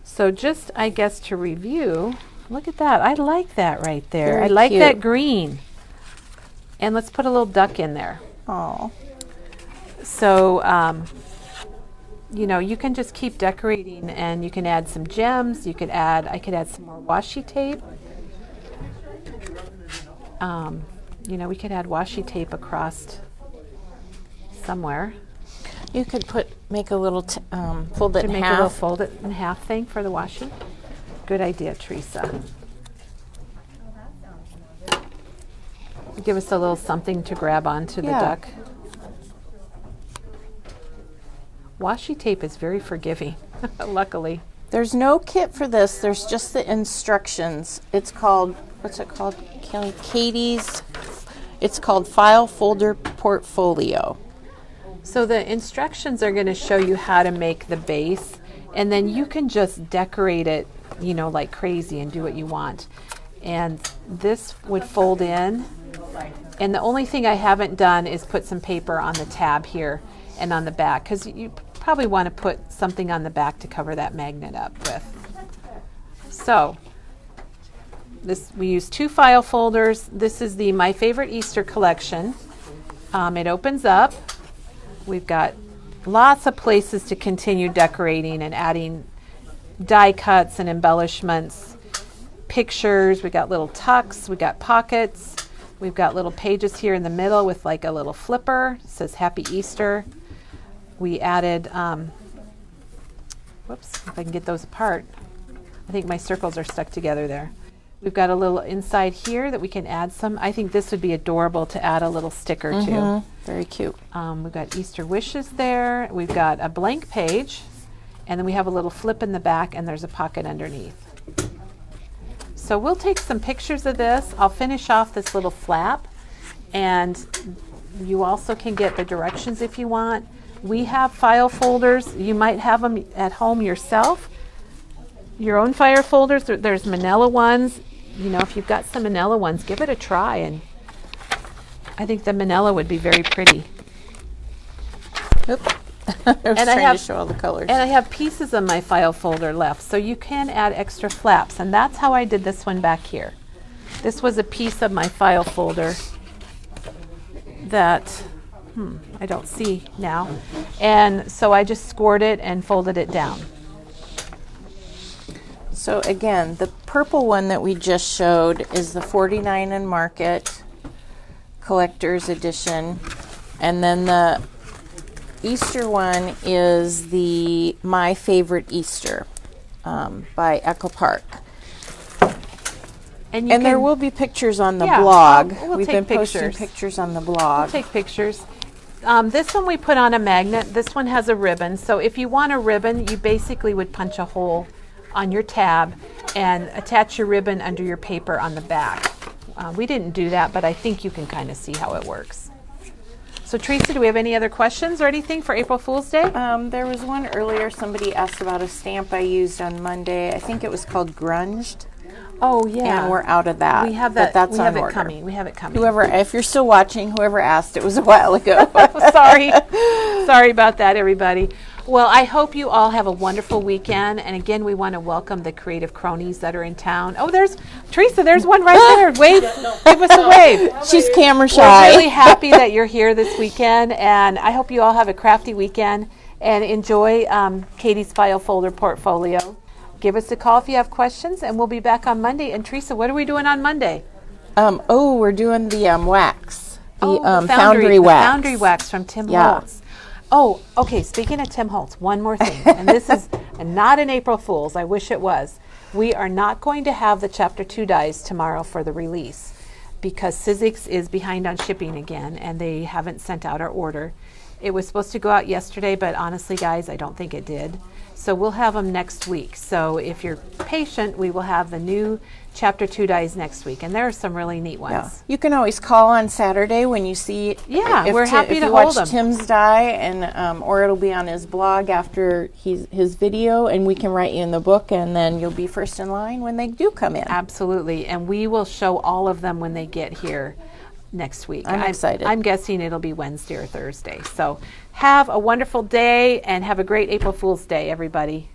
So just, I guess, to review, look at that. I like that right there. Very I like cute. that green. And let's put a little duck in there. Oh, So, you can just keep decorating, and you can add some gems. I could add some more washi tape. We could add washi tape across somewhere you could make a little fold it to in make a little half. fold it in half thing for the washi. Good idea, Teresa. Give us a little something to grab onto the Yeah. duck. Washi tape is very forgiving, luckily. There's no kit for this. There's just the instructions. It's called, what's it called, Kelly? Katie's. It's called File Folder Portfolio. So the instructions are going to show you how to make the base, and then you can just decorate it, like crazy and do what you want. And this would fold in. And the only thing I haven't done is put some paper on the tab here and on the back, because you probably want to put something on the back to cover that magnet up with. So we use 2 file folders. This is the My Favorite Easter collection. It opens up. We've got lots of places to continue decorating and adding die cuts and embellishments, pictures. We got little tucks. We got pockets. We've got little pages here in the middle with like a little flipper. It says Happy Easter. We added, whoops, if I can get those apart. I think my circles are stuck together there. We've got a little inside here that we can add some. I think this would be adorable to add a little sticker to. Very cute. We've got Easter wishes there. We've got a blank page, and then we have a little flip in the back, and there's a pocket underneath. So we'll take some pictures of this. I'll finish off this little flap, and you also can get the directions if you want. We have file folders. You might have them at home yourself. Your own file folders. There's manila ones. If you've got some manila ones, give it a try. And I think the manila would be very pretty. Oop. I was trying to show all the colors. And I have pieces of my file folder left, so you can add extra flaps. And that's how I did this one back here. This was a piece of my file folder that I don't see now. And so I just scored it and folded it down. So again, the purple one that we just showed is the 49 and Market Collector's Edition. And then the Easter one is the My Favorite Easter by Echo Park. And there will be pictures on the Yeah, blog. we'll We've take been posting pictures. pictures on the blog. take pictures. This one we put on a magnet. This one has a ribbon. So if you want a ribbon, you basically would punch a hole on your tab and attach your ribbon under your paper on the back. We didn't do that, but I think you can kind of see how it works. So Teresa, do we have any other questions or anything for April Fool's Day? There was one earlier. Somebody asked about a stamp I used on Monday. I think it was called Grunged. Oh yeah, And we're out of that. we have that. But that's we have on it order. coming. We have it coming. Whoever, if you're still watching, whoever asked, it was a while ago. Sorry about that, everybody. Well, I hope you all have a wonderful weekend. And again, we want to welcome the creative cronies that are in town. Oh, there's Teresa. There's one right there. Wave. Give us a wave. She's camera We're shy. really happy that you're here this weekend, and I hope you all have a crafty weekend and enjoy Katie's file folder portfolio. Give us a call if you have questions, and we'll be back on Monday. And Teresa, what are we doing on Monday? We're doing the wax. The The foundry wax. Foundry wax from Tim Yeah. Holtz. Oh, okay. Speaking of Tim Holtz, one more thing, and this is not an April Fool's. I wish it was. We are not going to have the Chapter 2 dies tomorrow for the release because Sizzix is behind on shipping again, and they haven't sent out our order. It was supposed to go out yesterday, but honestly, guys, I don't think it did. So we'll have them next week. So if you're patient, we will have the new Chapter 2 dies next week, and there are some really neat ones. Yeah. You can always call on Saturday when you see. Yeah, if we're happy if to you hold watch them. Tim's die, and or it'll be on his blog after his video, and we can write you in the book, and then you'll be first in line when they do come in. Absolutely, and we will show all of them when they get here next week. I'm excited. I'm guessing it'll be Wednesday or Thursday. So have a wonderful day and have a great April Fool's Day, everybody.